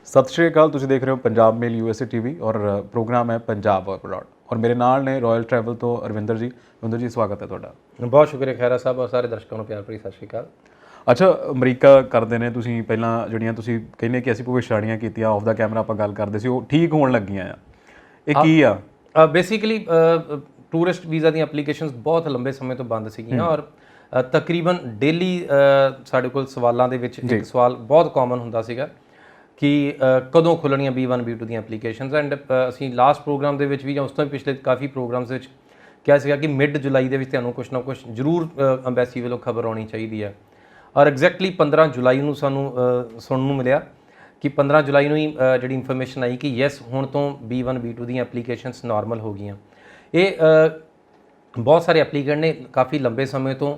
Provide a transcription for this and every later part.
ਸਤਿ ਸ਼੍ਰੀ ਅਕਾਲ। ਤੁਸੀਂ ਦੇਖ ਰਹੇ ਹੋ ਪੰਜਾਬ ਮੇਲ USA TV ਔਰ ਪ੍ਰੋਗਰਾਮ ਹੈ ਪੰਜਾਬ ਅਬਰੋਡ ਔਰ ਮੇਰੇ ਨਾਲ ਨੇ ਰਾਇਲ ਟਰੈਵਲ ਤੋਂ ਅਰਵਿੰਦਰ ਜੀ ਸਵਾਗਤ ਹੈ ਤੁਹਾਡਾ। ਬਹੁਤ ਸ਼ੁਕਰੀਆ ਖੈਰਾ ਸਾਹਿਬ ਔਰ ਸਾਰੇ ਦਰਸ਼ਕਾਂ ਨੂੰ ਪਿਆਰ ਭਰੀ ਸਤਿ ਸ਼੍ਰੀ ਅਕਾਲ। ਅੱਛਾ, ਅਮਰੀਕਾ ਕਰਦੇ ਨੇ ਤੁਸੀਂ ਪਹਿਲਾਂ ਜਿਹੜੀਆਂ ਤੁਸੀਂ ਕਹਿੰਦੇ ਕਿ ਅਸੀਂ ਭਵਿੱਖਬਾਣੀਆਂ ਕੀਤੀਆਂ ਆਫ ਦਾ ਕੈਮਰਾ ਆਪਾਂ ਗੱਲ ਕਰਦੇ ਸੀ ਉਹ ਠੀਕ ਹੋਣ ਲੱਗੀਆਂ ਆ, ਇਹ ਕੀ ਆ? ਬੇਸਿਕਲੀ ਟੂਰਿਸਟ ਵੀਜ਼ਾ ਦੀਆਂ ਐਪਲੀਕੇਸ਼ਨਸ ਬਹੁਤ ਲੰਬੇ ਸਮੇਂ ਤੋਂ ਬੰਦ ਸੀਗੀਆਂ ਔਰ ਤਕਰੀਬਨ ਡੇਲੀ ਸਾਡੇ ਕੋਲ ਸਵਾਲਾਂ ਦੇ ਵਿੱਚ ਇੱਕ ਸਵਾਲ ਬਹੁਤ ਕਾਮਨ ਹੁੰਦਾ ਸੀਗਾ ਕਿ ਕਦੋਂ ਖੁੱਲਣੀਆਂ B1 B2 ਦੀਆਂ ਐਪਲੀਕੇਸ਼ਨਸ। ਐਂਡ ਅਸੀਂ ਲਾਸਟ ਪ੍ਰੋਗਰਾਮ ਦੇ ਵਿੱਚ ਵੀ ਜਾਂ ਉਸ ਤੋਂ ਪਿਛਲੇ ਕਾਫੀ ਪ੍ਰੋਗਰਾਮਸ ਵਿੱਚ ਕਿਹਾ ਸੀਗਾ ਕਿ ਮਿਡ ਜੁਲਾਈ ਦੇ ਵਿੱਚ ਤੁਹਾਨੂੰ ਕੁਛ ਨਾ ਕੁਛ ਜ਼ਰੂਰ ਅੰਬੈਸੀ ਵੱਲੋਂ ਖਬਰ ਆਉਣੀ ਚਾਹੀਦੀ ਹੈ। ਔਰ ਐਗਜ਼ੈਕਟਲੀ 15 ਜੁਲਾਈ ਨੂੰ ਸਾਨੂੰ ਸੁਣਨ ਨੂੰ ਮਿਲਿਆ ਕਿ 15 ਜੁਲਾਈ ਨੂੰ ਹੀ ਜਿਹੜੀ ਇਨਫੋਰਮੇਸ਼ਨ ਆਈ ਕਿ ਯੈਸ ਹੁਣ ਤੋਂ B1 B2 ਦੀਆਂ ਐਪਲੀਕੇਸ਼ਨਸ ਨਾਰਮਲ ਹੋ ਗਈਆਂ। ਇਹ ਬਹੁਤ ਸਾਰੇ ਐਪਲੀਕੈਂਟ ਨੇ ਕਾਫੀ ਲੰਬੇ ਸਮੇਂ ਤੋਂ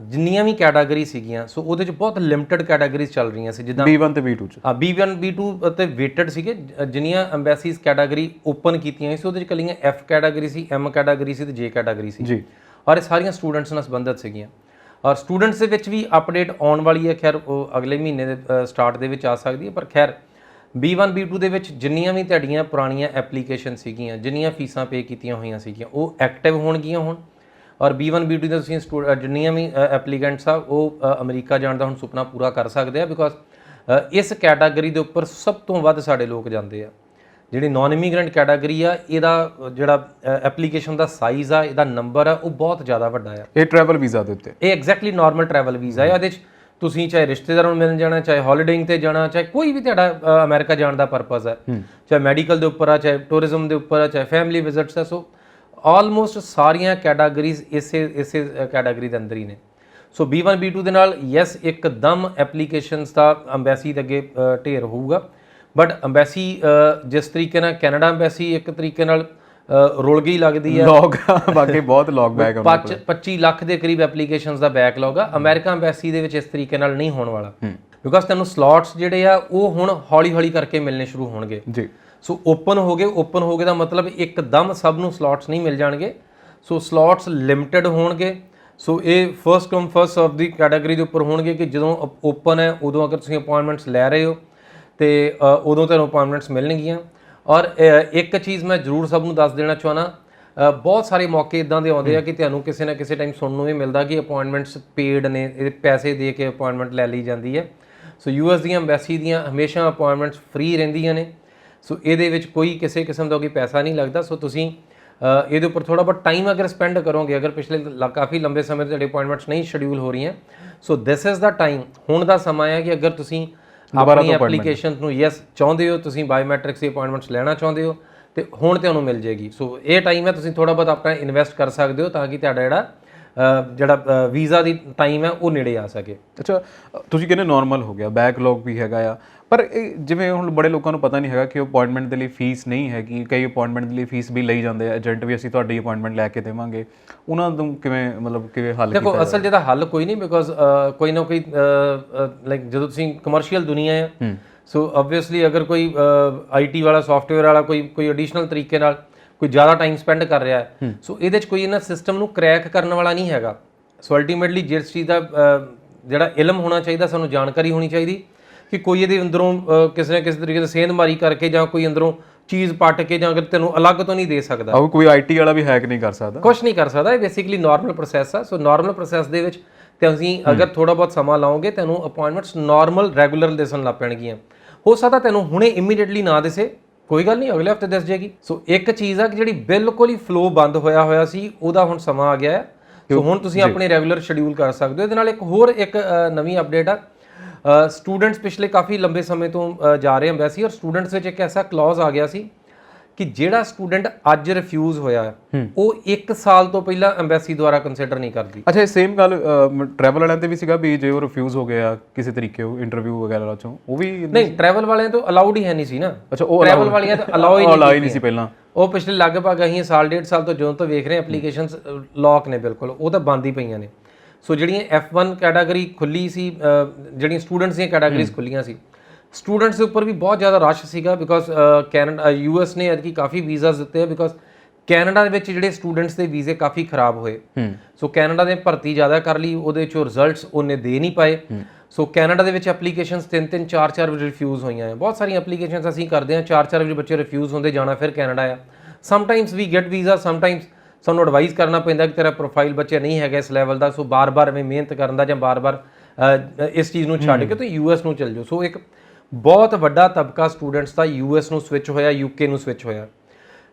ਜਿੰਨੀਆਂ ਵੀ ਕੈਟਾਗਰੀ ਸੀਗੀਆਂ ਸੋ ਉਹਦੇ 'ਚ ਬਹੁਤ ਲਿਮਟਿਡ ਕੈਟਾਗਰੀਜ਼ ਚੱਲ ਰਹੀਆਂ ਸੀ, ਜਿੱਦਾਂ B1 ਤੇ B2 ਚ। B1 B2 ਤੇ ਵੇਟਡ ਸੀਗੇ। ਜਿੰਨੀਆਂ ਅੰਬੈਸੀਜ਼ ਕੈਟਾਗਰੀ ਓਪਨ ਕੀਤੀਆਂ ਸੀ ਉਹਦੇ 'ਚ ਕੱਲੀਆਂ F ਕੈਟਾਗਰੀ ਸੀ, M ਕੈਟਾਗਰੀ ਸੀ ਤੇ J ਕੈਟਾਗਰੀ ਸੀ ਜੀ। ਔਰ ਇਹ ਸਾਰੀਆਂ ਸਟੂਡੈਂਟਸ ਨਾਲ ਸੰਬੰਧਿਤ ਸੀਗੀਆਂ ਔਰ ਸਟੂਡੈਂਟਸ ਦੇ ਵਿੱਚ ਵੀ ਅਪਡੇਟ ਆਉਣ ਵਾਲੀ ਹੈ। ਖੈਰ ਉਹ ਅਗਲੇ ਮਹੀਨੇ ਦੇ ਸਟਾਰਟ ਦੇ ਵਿੱਚ ਆ ਸਕਦੀ ਹੈ, ਪਰ ਖੈਰ B1 B2 ਦੇ ਵਿੱਚ ਜਿੰਨੀਆਂ ਵੀ ਤੁਹਾਡੀਆਂ ਪੁਰਾਣੀਆਂ ਐਪਲੀਕੇਸ਼ਨ ਸੀਗੀਆਂ, ਜਿੰਨੀਆਂ ਫੀਸਾਂ ਪੇ ਕੀਤੀਆਂ ਹੋਈਆਂ ਸੀਗੀਆਂ ਉਹ ਐਕਟਿਵ ਹੋਣਗੀਆਂ ਹੁਣ। ਔਰ B1 B2 ਦੇ ਤੁਸੀਂ ਜਿੰਨੀਆਂ ਵੀ ਐਪਲੀਕੈਂਟਸ ਆ ਉਹ ਅਮਰੀਕਾ ਜਾਣ ਦਾ ਹੁਣ ਸੁਪਨਾ ਪੂਰਾ ਕਰ ਸਕਦੇ ਆ, ਬਿਕੋਜ਼ ਇਸ ਕੈਟਾਗਰੀ ਦੇ ਉੱਪਰ ਸਭ ਤੋਂ ਵੱਧ ਸਾਡੇ ਲੋਕ ਜਾਂਦੇ ਆ। ਜਿਹੜੀ ਨਾਨ ਇਮੀਗ੍ਰੈਂਟ ਕੈਟਾਗਰੀ ਆ ਇਹਦਾ ਜਿਹੜਾ ਐਪਲੀਕੇਸ਼ਨ ਦਾ ਸਾਈਜ਼ ਆ, ਇਹਦਾ ਨੰਬਰ ਆ ਉਹ ਬਹੁਤ ਜ਼ਿਆਦਾ ਵੱਡਾ ਆ। ਇਹ ਟਰੈਵਲ ਵੀਜ਼ਾ ਦੇ ਉੱਤੇ ਇਹ ਐਗਜ਼ੈਕਟਲੀ ਨਾਰਮਲ ਟਰੈਵਲ ਵੀਜ਼ਾ ਹੈ। ਇਹਦੇ 'ਚ ਤੁਸੀਂ ਚਾਹੇ ਰਿਸ਼ਤੇਦਾਰਾਂ ਨੂੰ ਮਿਲਣ ਜਾਣਾ, ਚਾਹੇ ਹੌਲੀਡੇਇੰਗ ਤੇ ਜਾਣਾ, ਚਾਹੇ ਕੋਈ ਵੀ ਤੁਹਾਡਾ ਅਮਰੀਕਾ ਜਾਣ ਦਾ ਪਰਪਸ ਹੈ, ਚਾਹੇ ਮੈਡੀਕਲ ਦੇ ਉੱਪਰ ਆ, ਚਾਹੇ ਟੂਰਿਜ਼ਮ ਦੇ ਉੱਪਰ ਆ, ਚਾਹੇ ਫੈਮਿਲੀ ਵਿਜ਼ਿਟਸ ਆ। ਸੋ ਆਲਮੋਸਟ ਸਾਰੀਆਂ ਕੈਟਾਗਰੀਜ਼ ਇਸੇ ਕੈਟਾਗਰੀ ਦੇ ਅੰਦਰ ਹੀ ਨੇ। ਸੋ B1 B2 ਦੇ ਨਾਲ ਯੈਸ ਇੱਕਦਮ ਐਪਲੀਕੇਸ਼ਨਸ ਦਾ ਅੰਬੈਸੀ ਦੇ ਅੱਗੇ ਢੇਰ ਹੋਊਗਾ, ਬਟ ਅੰਬੈਸੀ ਜਿਸ ਤਰੀਕੇ ਨਾਲ ਕੈਨੇਡਾ ਅੰਬੈਸੀ ਇੱਕ ਤਰੀਕੇ ਨਾਲ ਰੁਲ ਗਈ ਲੱਗਦੀ ਹੈ। ਲੌਗ ਬਾਕੀ ਬਹੁਤ ਲੌਗ ਬੈਕ 25 ਲੱਖ ਦੇ ਕਰੀਬ ਐਪਲੀਕੇਸ਼ਨਸ ਦਾ ਬੈਕਲੌਗ ਆ। ਅਮਰੀਕਾ ਅੰਬੈਸੀ ਦੇ ਵਿੱਚ ਇਸ ਤਰੀਕੇ ਨਾਲ ਨਹੀਂ ਹੋਣ ਵਾਲਾ, ਬਿਕੋਜ਼ ਤੁਹਾਨੂੰ ਸਲੋਟਸ ਜਿਹੜੇ ਆ ਉਹ ਹੁਣ ਹੌਲੀ ਹੌਲੀ ਕਰਕੇ ਮਿਲਣੇ ਸ਼ੁਰੂ ਹੋਣਗੇ ਜੀ। ਸੋ ਓਪਨ ਹੋ ਗਏ ਦਾ ਮਤਲਬ ਇੱਕਦਮ ਸਭ ਨੂੰ ਸਲੋਟਸ ਨਹੀਂ ਮਿਲ ਜਾਣਗੇ। ਸੋ ਸਲੋਟਸ ਲਿਮਟਿਡ ਹੋਣਗੇ। ਸੋ ਇਹ ਫਰਸਟ ਕਮ ਫਰਸਟ ਸਰਵ ਦੀ ਕੈਟਾਗਰੀ ਦੇ ਉੱਪਰ ਹੋਣਗੇ ਕਿ ਜਦੋਂ ਓਪਨ ਹੈ ਉਦੋਂ ਅਗਰ ਤੁਸੀਂ ਅਪਾਇੰਟਮੈਂਟਸ ਲੈ ਰਹੇ ਹੋ ਤੇ ਉਦੋਂ ਤੁਹਾਨੂੰ ਅਪਾਇੰਟਮੈਂਟਸ ਮਿਲਣਗੀਆਂ। ਔਰ ਇੱਕ ਚੀਜ਼ ਮੈਂ ਜ਼ਰੂਰ ਸਭ ਨੂੰ ਦੱਸ ਦੇਣਾ ਚਾਹੁੰਦਾ, ਬਹੁਤ ਸਾਰੇ ਮੌਕੇ ਇਦਾਂ ਦੇ ਆਉਂਦੇ ਆ ਕਿ ਤੁਹਾਨੂੰ ਕਿਸੇ ਨਾ ਕਿਸੇ ਟਾਈਮ ਸੁਣਨ ਨੂੰ ਵੀ ਮਿਲਦਾ ਕਿ ਅਪਾਇੰਟਮੈਂਟਸ ਪੇਡ ਨੇ, ਇਹ ਪੈਸੇ ਦੇ ਕੇ ਅਪਾਇੰਟਮੈਂਟ ਲੈ ਲਈ ਜਾਂਦੀ ਹੈ। ਸੋ US ਦੀਆਂ ਅੰਬੈਸੀ ਦੀਆਂ ਹਮੇਸ਼ਾ ਅਪਾਇੰਟਮੈਂਟਸ ਫ੍ਰੀ ਰਹਿੰਦੀਆਂ ਨੇ। ਸੋ ਇਹਦੇ ਵਿੱਚ ਕੋਈ ਕਿਸੇ ਕਿਸਮ ਦਾ ਕੋਈ ਪੈਸਾ ਨਹੀਂ ਲੱਗਦਾ। ਸੋ ਤੁਸੀਂ ਇਹਦੇ ਉੱਪਰ ਥੋੜਾ ਬਹੁਤ ਟਾਈਮ ਅਗਰ ਸਪੈਂਡ ਕਰੋਗੇ, ਅਗਰ ਪਿਛਲੇ ਕਾਫੀ ਲੰਬੇ ਸਮੇਂ ਤੋਂ ਤੁਹਾਡੇ ਅਪਾਇੰਟਮੈਂਟਸ ਨਹੀਂ ਸ਼ਡਿਊਲ ਹੋ ਰਹੀਆਂ, ਸੋ ਦਿਸ ਇਜ਼ ਦਾ ਟਾਈਮ, ਹੁਣ ਦਾ ਸਮਾਂ ਹੈ ਕਿ ਅਗਰ ਤੁਸੀਂ ਆਪਣੀ ਐਪਲੀਕੇਸ਼ਨ ਨੂੰ ਯੈਸ ਚਾਹੁੰਦੇ ਹੋ, ਤੁਸੀਂ ਬਾਇਓਮੈਟ੍ਰਿਕਸ ਦੀ ਅਪਾਇੰਟਮੈਂਟਸ ਲੈਣਾ ਚਾਹੁੰਦੇ ਹੋ ਤੇ ਹੁਣ ਤੁਹਾਨੂੰ ਮਿਲ ਜਾਏਗੀ। ਸੋ ਇਹ ਟਾਈਮ ਹੈ ਤੁਸੀਂ ਥੋੜਾ ਬਹੁਤ ਆਪਣਾ ਇਨਵੈਸਟ ਕਰ ਸਕਦੇ ਹੋ ਤਾਂ ਕਿ ਤੁਹਾਡਾ ਜਿਹੜਾ ਵੀਜ਼ਾ ਦੀ ਟਾਈਮ ਹੈ ਉਹ ਨੇੜੇ ਆ ਸਕੇ। ਅੱਛਾ, ਤੁਸੀਂ ਕਹਿੰਦੇ ਨਾਰਮਲ ਹੋ ਗਿਆ, ਬੈਕਲੌਗ ਵੀ ਹੈਗਾ ਆ, ਪਰ ਇਹ ਜਿਵੇਂ ਹੁਣ ਬੜੇ ਲੋਕਾਂ ਨੂੰ ਪਤਾ ਨਹੀਂ ਹੈਗਾ ਕਿ ਅਪਾਇੰਟਮੈਂਟ ਦੇ ਲਈ ਫੀਸ ਨਹੀਂ ਹੈਗੀ। ਕਈ ਅਪਾਇੰਟਮੈਂਟ ਦੇ ਲਈ ਫੀਸ ਵੀ ਲਈ ਜਾਂਦੇ ਆ, ਏਜੰਟ ਵੀ ਅਸੀਂ ਤੁਹਾਡੀ ਅਪਾਇੰਟਮੈਂਟ ਲੈ ਕੇ ਦੇਵਾਂਗੇ। ਉਹਨਾਂ ਨੂੰ ਕਿਵੇਂ ਹੱਲ ਦੇਖੋ, ਅਸਲ ਜਿਹਦਾ ਹੱਲ ਕੋਈ ਨਹੀਂ, ਬਿਕੋਜ਼ ਕੋਈ ਨਾ ਕੋਈ ਲਾਈਕ ਜਦੋਂ ਤੁਸੀਂ ਕਮਰਸ਼ੀਅਲ ਦੁਨੀਆ ਹੈ ਸੋ ਓਬਵੀਅਸਲੀ ਅਗਰ ਕੋਈ IT ਵਾਲਾ ਸੌਫਟਵੇਅਰ ਵਾਲਾ ਕੋਈ ਐਡੀਸ਼ਨਲ ਤਰੀਕੇ ਨਾਲ ਕੋਈ ਜ਼ਿਆਦਾ ਟਾਈਮ ਸਪੈਂਡ ਕਰ ਰਿਹਾ ਹੈ, ਸੋ ਇਹਦੇ 'ਚ ਕੋਈ ਇਹਨਾਂ ਸਿਸਟਮ ਨੂੰ ਕ੍ਰੈਕ ਕਰਨ ਵਾਲਾ ਨਹੀਂ ਹੈਗਾ। ਸੋ ਅਲਟੀਮੇਟਲੀ ਜਿਸ ਚੀਜ਼ ਦਾ ਜਿਹੜਾ ਇਲਮ ਹੋਣਾ ਚਾਹੀਦਾ, ਸਾਨੂੰ ਜਾਣਕਾਰੀ ਹੋਣੀ ਚਾਹੀਦੀ ਕਿ ਕੋਈ ਇਹਦੇ ਅੰਦਰੋਂ ਕਿਸੇ ਨਾ ਕਿਸੇ ਤਰੀਕੇ ਦੀ ਸੇਂਧਮਾਰੀ ਕਰਕੇ ਜਾਂ ਕੋਈ ਅੰਦਰੋਂ ਚੀਜ਼ ਪੱਟ ਕੇ ਜਾਂ ਅਗਰ ਤੈਨੂੰ ਅਲੱਗ ਤੋਂ ਨਹੀਂ ਦੇ ਸਕਦਾ। ਕੋਈ IT ਵਾਲਾ ਵੀ ਹੈਕ ਨਹੀਂ ਕਰ ਸਕਦਾ, ਕੁਛ ਨਹੀਂ ਕਰ ਸਕਦਾ। ਇਹ ਬੇਸਿਕਲੀ ਨਾਰਮਲ ਪ੍ਰੋਸੈਸ ਆ। ਸੋ ਨਾਰਮਲ ਪ੍ਰੋਸੈਸ ਦੇ ਵਿੱਚ ਤੁਸੀਂ ਅਗਰ ਥੋੜਾ ਬਹੁਤ ਸਮਾਂ ਲਾਓਗੇ ਤੁਹਾਨੂੰ ਅਪਾਇੰਟਮੈਂਟਸ ਨਾਰਮਲ ਰੈਗੂਲਰ ਦਿਸਣ ਲੱਗ ਪੈਣਗੀਆਂ। ਹੋ ਸਕਦਾ ਤੈਨੂੰ ਹੁਣੇ ਇਮੀਡੀਏਟਲੀ ਨਾ ਦਿਸੇ, ਕੋਈ ਗੱਲ ਨਹੀਂ, ਅਗਲੇ ਹਫਤੇ ਦਿਸ ਜਾਏਗੀ। ਸੋ ਇੱਕ ਚੀਜ਼ ਆ ਕਿ ਜਿਹੜੀ ਬਿਲਕੁਲ ਹੀ ਫਲੋ ਬੰਦ ਹੋਇਆ ਸੀ ਉਹਦਾ ਹੁਣ ਸਮਾਂ ਆ ਗਿਆ ਹੈ। ਸੋ ਹੁਣ ਤੁਸੀਂ ਆਪਣੇ ਰੈਗੂਲਰ ਸ਼ਡਿਊਲ ਕਰ ਸਕਦੇ ਹੋ। ਇਹਦੇ ਨਾਲ ਇੱਕ ਨਵੀਂ ਅਪਡੇਟ ਆ, ਸਟੂਡੈਂਟਸ ਪਿਛਲੇ ਕਾਫੀ ਲੰਬੇ ਸਮੇਂ ਤੋਂ ਜਾ ਰਹੇ ਅੰਬੈਸੀ ਔਰ ਸਟੂਡੈਂਟਸ ਵਿੱਚ ਇੱਕ ਐਸਾ ਕਲੌਜ਼ ਆ ਗਿਆ ਸੀ ਕਿ ਜਿਹੜਾ ਸਟੂਡੈਂਟ ਅੱਜ ਰਿਫਿਊਜ਼ ਹੋਇਆ ਉਹ 1 ਸਾਲ ਤੋਂ ਪਹਿਲਾਂ ਅੰਬੈਸੀ ਦੁਆਰਾ ਕੰਸੀਡਰ ਨਹੀਂ ਕਰਦੀ। ਅੱਛਾ, ਇਹ ਸੇਮ ਗੱਲ ਟਰੈਵਲ ਵਾਲਿਆਂ ਤੇ ਵੀ ਸੀਗਾ ਵੀ ਜੇ ਉਹ ਰਿਫਿਊਜ਼ ਹੋ ਗਿਆ ਕਿਸੇ ਤਰੀਕੇ ਉਹ ਇੰਟਰਵਿਊ ਵਗੈਰਾ ਚੋਂ, ਉਹ ਵੀ ਨਹੀਂ, ਟਰੈਵਲ ਵਾਲਿਆਂ ਤੋਂ ਅਲਾਉਡ ਹੀ ਹੈ ਨਹੀਂ ਸੀ ਨਾ। ਅੱਛਾ, ਉਹ ਟਰੈਵਲ ਵਾਲਿਆਂ ਤੋਂ ਅਲਾਉ ਹੀ ਨਹੀਂ ਸੀ ਪਹਿਲਾਂ। ਉਹ ਪਿਛਲੇ ਲਗਭਗ ਅਸੀਂ ਸਾਲ ਡੇਢ ਸਾਲ ਤੋਂ ਜਦੋਂ ਤੋਂ ਵੇਖ ਰਹੇ ਐਪਲੀਕੇਸ਼ਨਸ ਲੌਕ ਨੇ, ਬਿਲਕੁਲ ਉਹ ਤਾਂ ਬੰਦ ਹੀ ਪਈਆਂ ਨੇ। ਸੋ ਜਿਹੜੀਆਂ F1 ਕੈਟਾਗਰੀ ਖੁੱਲੀ ਸੀ, ਜਿਹੜੀਆਂ ਸਟੂਡੈਂਟਸ ਦੀਆਂ ਕੈਟਾਗਰੀਜ਼ ਖੁੱਲੀਆਂ ਸੀ, ਸਟੂਡੈਂਟਸ ਦੇ ਉੱਪਰ ਵੀ ਬਹੁਤ ਜ਼ਿਆਦਾ ਰਸ਼ ਸੀਗਾ ਬਿਕੋਜ਼ ਕੈਨੇਡਾ US ਨੇ ਐਤਕੀ ਕਾਫੀ ਵੀਜ਼ਾਸ ਦਿੱਤੇ ਆ, ਬਿਕੋਜ਼ ਕੈਨੇਡਾ ਦੇ ਵਿੱਚ ਜਿਹੜੇ ਸਟੂਡੈਂਟਸ ਦੇ ਵੀਜ਼ੇ ਕਾਫੀ ਖਰਾਬ ਹੋਏ। ਸੋ ਕੈਨੇਡਾ ਨੇ ਭਰਤੀ ਜ਼ਿਆਦਾ ਕਰ ਲਈ, ਉਹਦੇ ਚੋਂ ਰਿਜ਼ਲਟਸ ਉਹਨੇ ਦੇ ਨਹੀਂ ਪਾਏ। ਸੋ ਕੈਨੇਡਾ ਦੇ ਵਿੱਚ ਐਪਲੀਕੇਸ਼ਨਸ 3-3 4-4 ਵਾਰ ਰਿਫਿਊਜ਼ ਹੋਈਆਂ ਆ। ਬਹੁਤ ਸਾਰੀਆਂ ਐਪਲੀਕੇਸ਼ਨਸ ਅਸੀਂ ਕਰਦੇ ਹਾਂ, 4-4 ਵਾਰ ਬੱਚੇ ਰਿਫਿਊਜ਼ ਹੁੰਦੇ, ਜਾਣਾ ਫਿਰ ਕੈਨੇਡਾ ਆ। Sometimes we get visa, sometimes ਸਾਨੂੰ ਐਡਵਾਈਸ ਕਰਨਾ ਪੈਂਦਾ ਕਿ ਤੇਰਾ ਪ੍ਰੋਫਾਈਲ ਬੱਚੇ ਨਹੀਂ ਹੈਗਾ ਇਸ ਲੈਵਲ ਦਾ, ਸੋ ਬਾਰ-ਬਾਰ ਐਵੇਂ ਮਿਹਨਤ ਕਰਨ ਦਾ ਜਾਂ ਬਾਰ-ਬਾਰ ਇਸ ਚੀਜ਼ ਨੂੰ ਛੱਡ ਕੇ ਤੁਸੀਂ ਯੂਐਸ ਨੂੰ ਚਲ ਜਾਓ। ਸੋ ਇੱਕ ਬਹੁਤ ਵੱਡਾ ਤਬਕਾ ਸਟੂਡੈਂਟਸ ਦਾ ਯੂਐਸ ਨੂੰ ਸਵਿਚ ਹੋਇਆ, ਯੂਕੇ ਨੂੰ ਸਵਿਚ ਹੋਇਆ,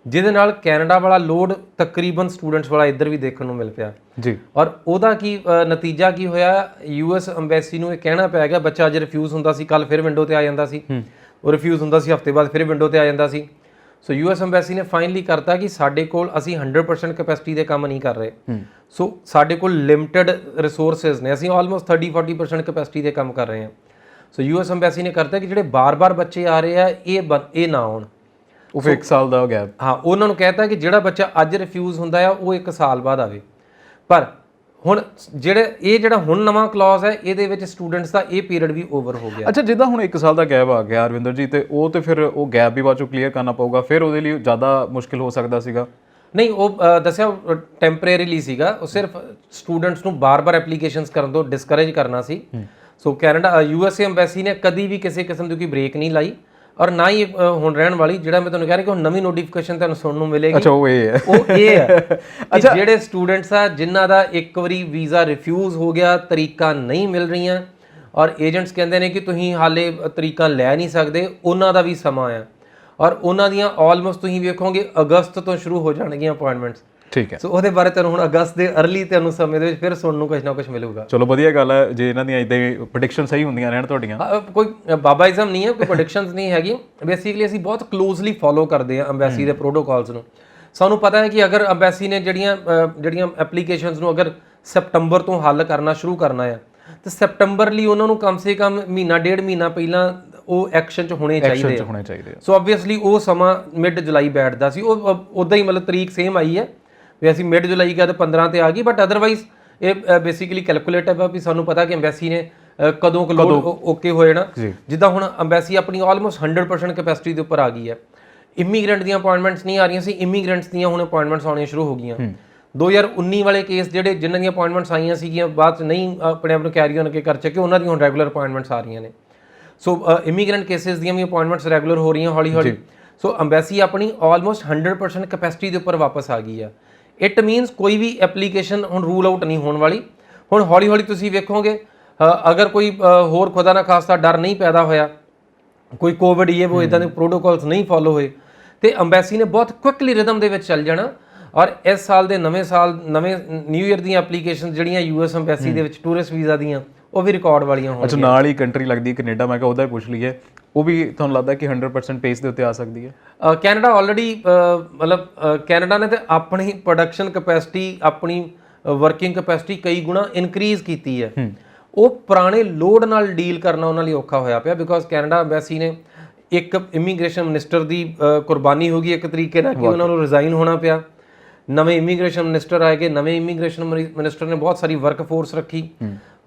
ਜਿਹਦੇ ਨਾਲ ਕੈਨੇਡਾ ਵਾਲਾ ਲੋਡ ਤਕਰੀਬਨ ਸਟੂਡੈਂਟਸ ਵਾਲਾ ਇੱਧਰ ਵੀ ਦੇਖਣ ਨੂੰ ਮਿਲ ਪਿਆ ਜੀ। ਔਰ ਉਹਦਾ ਕੀ ਨਤੀਜਾ ਕੀ ਹੋਇਆ, ਯੂਐਸ ਅੰਬੈਸੀ ਨੂੰ ਇਹ ਕਹਿਣਾ ਪੈ ਗਿਆ, ਬੱਚਾ ਅੱਜ ਰਿਫਿਊਜ਼ ਹੁੰਦਾ ਸੀ ਕੱਲ ਫਿਰ ਵਿੰਡੋ ਤੇ ਆ ਜਾਂਦਾ ਸੀ, ਉਹ ਰਿਫਿਊਜ਼ ਹੁੰਦਾ ਸੀ ਹਫਤੇ ਬਾਅਦ ਫਿਰ ਵਿੰਡੋ ਤੇ ਆ ਜਾਂਦਾ ਸੀ। ਸੋ ਯੂਐਸ ਅੰਬੈਸੀ ਨੇ ਫਾਈਨਲੀ ਕਰਤਾ ਕਿ ਸਾਡੇ ਕੋਲ ਅਸੀਂ 100% ਕੈਪੈਸਿਟੀ ਦੇ ਕੰਮ ਨਹੀਂ ਕਰ ਰਹੇ, ਸੋ ਸਾਡੇ ਕੋਲ ਲਿਮਟਿਡ ਰਿਸੋਰਸਸ ਨੇ, ਅਸੀਂ ਆਲਮੋਸਟ 30-40% ਕੈਪੈਸਿਟੀ ਦੇ ਕੰਮ ਕਰ ਰਹੇ ਹਾਂ। ਸੋ ਯੂਐਸ ਅੰਬੈਸੀ ਨੇ ਕਰਤਾ ਕਿ ਜਿਹੜੇ ਬਾਰ-ਬਾਰ ਬੱਚੇ ਆ ਰਹੇ ਆ ਇਹ ਨਾ ਆਉਣ, ਉਹ ਫਿਰ 1 ਸਾਲ ਦਾ ਗੈਪ। ਹਾਂ, ਉਹਨਾਂ ਨੂੰ ਕਹਿਤਾ ਕਿ ਜਿਹੜਾ ਬੱਚਾ ਅੱਜ ਰਿਫਿਊਜ਼ ਹੁੰਦਾ ਆ ਉਹ 1 ਸਾਲ ਬਾਅਦ ਆਵੇ। ਪਰ ਹੁਣ ਜਿਹੜਾ ਹੁਣ ਨਵਾਂ ਕਲੌਜ਼ ਹੈ ਇਹਦੇ ਵਿੱਚ ਸਟੂਡੈਂਟਸ ਦਾ ਇਹ ਪੀਰੀਅਡ ਵੀ ਓਵਰ ਹੋ ਗਿਆ। ਅੱਛਾ, ਜਿੱਦਾਂ ਹੁਣ 1 ਸਾਲ ਦਾ ਗੈਪ ਆ ਗਿਆ ਅਰਵਿੰਦਰ ਜੀ, ਤੇ ਉਹ ਤੇ ਫਿਰ ਉਹ ਗੈਪ ਵੀ ਬਾਅਦ ਚੋਂ ਕਲੀਅਰ ਕਰਨਾ ਪਊਗਾ, ਫਿਰ ਉਹਦੇ ਲਈ ਜ਼ਿਆਦਾ ਮੁਸ਼ਕਿਲ ਹੋ ਸਕਦਾ ਸੀਗਾ? ਨਹੀਂ, ਉਹ ਦੱਸਿਆ ਟੈਂਪਰੇਰੀਲੀ ਸੀਗਾ, ਉਹ ਸਿਰਫ ਸਟੂਡੈਂਟਸ ਨੂੰ ਬਾਰ-ਬਾਰ ਐਪਲੀਕੇਸ਼ਨਸ ਕਰਨ ਤੋਂ ਡਿਸਕਰੇਜ ਕਰਨਾ ਸੀ। ਸੋ ਕੈਨੇਡਾ ਯੂਐਸਏ ਅੰਬੈਸੀ ਨੇ ਕਦੀ ਵੀ ਕਿਸੇ ਕਿਸਮ ਦੀ ਕੋਈ ਬ੍ਰੇਕ ਨਹੀਂ ਲਾਈ, ਔਰ ਨਾ ਹੀ ਹੁਣ ਰਹਿਣ ਵਾਲੀ। ਜਿਹੜਾ ਮੈਂ ਤੁਹਾਨੂੰ ਕਹਿ ਰਿਹਾ ਕਿ ਹੁਣ ਨਵੀਂ ਨੋਟੀਫਿਕੇਸ਼ਨ ਤੁਹਾਨੂੰ ਸੁਣਨ ਨੂੰ ਮਿਲੇਗੀ, ਅੱਛਾ, ਉਹ ਇਹ ਹੈ ਕਿ ਜਿਹੜੇ ਸਟੂਡੈਂਟਸ ਆ ਜਿਨ੍ਹਾਂ ਦਾ ਇੱਕ ਵਾਰੀ ਵੀਜ਼ਾ ਰਿਫਿਊਜ਼ ਹੋ ਗਿਆ, ਤਰੀਕਾਂ ਨਹੀਂ ਮਿਲ ਰਹੀਆਂ ਔਰ ਏਜੰਟਸ ਕਹਿੰਦੇ ਨੇ ਕਿ ਤੁਸੀਂ ਹਾਲੇ ਤਰੀਕਾਂ ਲੈ ਨਹੀਂ ਸਕਦੇ, ਉਹਨਾਂ ਦਾ ਵੀ ਸਮਾਂ ਆ, ਔਰ ਉਹਨਾਂ ਦੀਆਂ ਆਲਮੋਸਟ ਤੁਸੀਂ ਵੇਖੋਗੇ ਅਗਸਤ ਤੋਂ ਸ਼ੁਰੂ ਹੋ ਜਾਣਗੀਆਂ ਅਪਾਇੰਟਮੈਂਟਸ। ਠੀਕ ਹੈ, ਸੋ ਉਹਦੇ ਬਾਰੇ ਤੁਹਾਨੂੰ ਹੁਣ ਅਗਸਤ ਦੇ ਅਰਲੀ ਤੁਹਾਨੂੰ ਸਮੇਂ ਦੇ ਵਿੱਚ ਫਿਰ ਸੁਣਨ ਨੂੰ ਕੁਝ ਨਾ ਕੁਝ ਮਿਲੂਗਾ। ਚਲੋ ਵਧੀਆ ਗੱਲ ਹੈ ਜੇ ਇਹਨਾਂ ਦੀਆਂ ਇਦਾਂ ਪ੍ਰੈਡਿਕਸ਼ਨ ਸਹੀ ਹੁੰਦੀਆਂ ਰਹਿਣ ਤੁਹਾਡੀਆਂ। ਕੋਈ ਬਾਬਾਇਜ਼ਮ ਨਹੀਂ ਹੈ, ਕੋਈ ਪ੍ਰੈਡਿਕਸ਼ਨਸ ਨਹੀਂ ਹੈਗੀ। ਬੇਸਿਕਲੀ ਅਸੀਂ ਬਹੁਤ ਕਲੋਜ਼ਲੀ ਫੋਲੋ ਕਰਦੇ ਹਾਂ ਅੰਬੈਸੀ ਦੇ ਪ੍ਰੋਟੋਕਾਲਸ ਨੂੰ। ਸਾਨੂੰ ਪਤਾ ਹੈ ਕਿ ਅਗਰ ਅੰਬੈਸੀ ਨੇ ਜਿਹੜੀਆਂ ਐਪਲੀਕੇਸ਼ਨਸ ਨੂੰ ਅਗਰ ਸੈਪਟੰਬਰ ਤੋਂ ਹੱਲ ਕਰਨਾ ਸ਼ੁਰੂ ਕਰਨਾ ਹੈ ਤੇ ਸੈਪਟੰਬਰ ਲਈ ਉਹਨਾਂ ਨੂੰ ਕਮ ਸੇ ਕਮ ਮਹੀਨਾ ਡੇਢ ਮਹੀਨਾ ਪਹਿਲਾਂ ਉਹ ਐਕਸ਼ਨ 'ਚ ਹੋਣੇ ਚਾਹੀਦੇ ਆ। ਸੋ ਆਬਵੀਅਸਲੀ ਉਹ ਸਮਾਂ ਮਿਡ ਜੁਲਾਈ ਬੈਠਦਾ ਸੀ, ਉਹ ਉੱਦਾਂ ਹੀ ਮਤਲਬ ਤਰੀਕ ਸੇਮ ਆਈ ਹੈ ਵੀ ਅਸੀਂ ਮਿਡ ਜੁਲਾਈ ਗਿਆ ਤਾਂ 15 ਤੇ ਆ ਗਈ, ਬਟ ਅਦਰਵਾਈਜ਼ ਇਹ ਬੇਸਿਕਲੀ ਕੈਲਕੂਲੇਟਿਵ ਆ ਵੀ ਸਾਨੂੰ ਪਤਾ ਕਿ ਅੰਬੈਸੀ ਨੇ ਕਦੋਂ ਓਕੇ ਹੋ ਜਾਣਾ। ਜਿੱਦਾਂ ਹੁਣ ਅੰਬੈਸੀ ਆਪਣੀ ਆਲਮੋਸਟ 100% ਕੈਪੈਸਿਟੀ ਦੇ ਉੱਪਰ ਆ ਗਈ ਹੈ। ਇਮੀਗ੍ਰੈਂਟ ਦੀਆਂ ਅਪਾਇੰਟਮੈਂਟਸ ਨਹੀਂ ਆ ਰਹੀਆਂ ਸੀ, ਇਮੀਗ੍ਰੈਂਟਸ ਦੀਆਂ ਹੁਣ ਅਪਾਇੰਟਮੈਂਟਸ ਆਉਣੀਆਂ ਸ਼ੁਰੂ ਹੋ ਗਈਆਂ। 2019 ਵਾਲੇ ਕੇਸ ਜਿਨ੍ਹਾਂ ਦੀਆਂ ਅਪਾਇੰਟਮੈਂਟਸ ਆਈਆਂ ਸੀਗੀਆਂ ਬਾਅਦ 'ਚ ਨਹੀਂ ਆਪਣੇ ਆਪ ਨੂੰ ਕੈਰੀ ਔਨ ਕਰ ਸਕੇ, ਉਹਨਾਂ ਦੀਆਂ ਹੁਣ ਰੈਗੂਲਰ ਅਪਾਇੰਟਮੈਂਟਸ ਆ ਰਹੀਆਂ ਨੇ। ਸੋ ਇਮੀਗ੍ਰੈਂਟ ਕੇਸਿਸ ਦੀਆਂ ਵੀ ਅਪਾਇੰਟਮੈਂਟਸ ਰੈਗੂਲਰ ਹੋ ਰਹੀਆਂ ਹੌਲੀ ਹੌਲੀ। ਸੋ ਅੰਬੈਸੀ ਆਪਣੀ ਆਲਮੋਸਟ 100% ਕੈਪੈਸਿਟੀ ਦੇ ਉੱਪਰ ਵਾਪਸ ਆ ਗਈ ਆ। ਇਟ ਮੀਨਸ ਕੋਈ ਵੀ ਐਪਲੀਕੇਸ਼ਨ ਹੁਣ ਰੂਲ ਆਊਟ ਨਹੀਂ ਹੋਣ ਵਾਲੀ। ਹੁਣ ਹੌਲੀ ਹੌਲੀ ਤੁਸੀਂ ਵੇਖੋਗੇ ਅਗਰ ਕੋਈ ਹੋਰ ਖੁਦਾ ਨਾ ਖਾਸਤਾ ਡਰ ਨਹੀਂ ਪੈਦਾ ਹੋਇਆ, ਕੋਈ ਕੋਵਿਡ ਉਹ ਇਦਾਂ ਦੇ ਪ੍ਰੋਟੋਕਾਲਸ ਨਹੀਂ ਫੋਲੋ ਹੋਏ, ਤੇ ਅੰਬੈਸੀ ਨੇ ਬਹੁਤ ਕੁਇਕਲੀ ਰਿਦਮ ਦੇ ਵਿੱਚ ਚੱਲ ਜਾਣਾ। ਔਰ ਇਸ ਸਾਲ ਦੇ ਨਵੇਂ ਨਿਊ ਈਅਰ ਦੀਆਂ ਐਪਲੀਕੇਸ਼ਨ ਜਿਹੜੀਆਂ ਯੂਐਸ ਅੰਬੈਸੀ ਦੇ ਵਿੱਚ ਟੂਰਿਸਟ ਵੀਜ਼ਾ ਦੀਆਂ, ਉਹ ਵੀ ਰਿਕਾਰਡ ਵਾਲੀਆਂ ਹੋਣਗੀਆਂ। ਅੱਛਾ, ਨਾਲ ਹੀ ਕੰਟਰੀ ਲੱਗਦੀ ਹੈ ਕੈਨੇਡਾ, ਮੈਂ ਕਿਹਾ ਉਹਦਾ ਹੀ ਪੁੱਛ ਲਈਏ, ਉਹ ਵੀ ਤੁਹਾਨੂੰ ਲੱਗਦਾ ਕਿ 100% ਪੇਸ ਦੇ ਉੱਤੇ ਆ ਸਕਦੀ ਹੈ? ਕੈਨੇਡਾ ਆਲਰੇਡੀ ਮਤਲਬ ਕੈਨੇਡਾ ਨੇ ਤੇ ਆਪਣੀ ਪ੍ਰੋਡਕਸ਼ਨ ਕੈਪੈਸਿਟੀ, ਆਪਣੀ ਵਰਕਿੰਗ ਕੈਪੈਸਿਟੀ ਕਈ ਗੁਣਾ ਇਨਕਰੀਜ਼ ਕੀਤੀ ਹੈ। ਉਹ ਪੁਰਾਣੇ ਲੋਡ ਨਾਲ ਡੀਲ ਕਰਨਾ ਉਹਨਾਂ ਲਈ ਔਖਾ ਹੋਇਆ ਪਿਆ, ਬਿਕੋਜ਼ ਕੈਨੇਡਾ ਅੰਬੈਸੀ ਨੇ ਇੱਕ ਇਮੀਗ੍ਰੇਸ਼ਨ ਮਿਨਿਸਟਰ ਦੀ ਕੁਰਬਾਨੀ ਹੋ ਗਈ ਇੱਕ ਤਰੀਕੇ ਨਾਲ ਕਿ ਉਹਨਾਂ ਨੂੰ ਰਿਜ਼ਾਈਨ ਹੋਣਾ ਪਿਆ। ਨਵੇਂ ਇਮੀਗ੍ਰੇਸ਼ਨ ਮਿਨਿਸਟਰ ਆਏ ਗਏ, ਨਵੇਂ ਇਮੀਗ੍ਰੇਸ਼ਨ ਮਿਨਿਸਟਰ ਨੇ ਬਹੁਤ ਸਾਰੀ ਵਰਕ ਫੋਰਸ ਰੱਖੀ।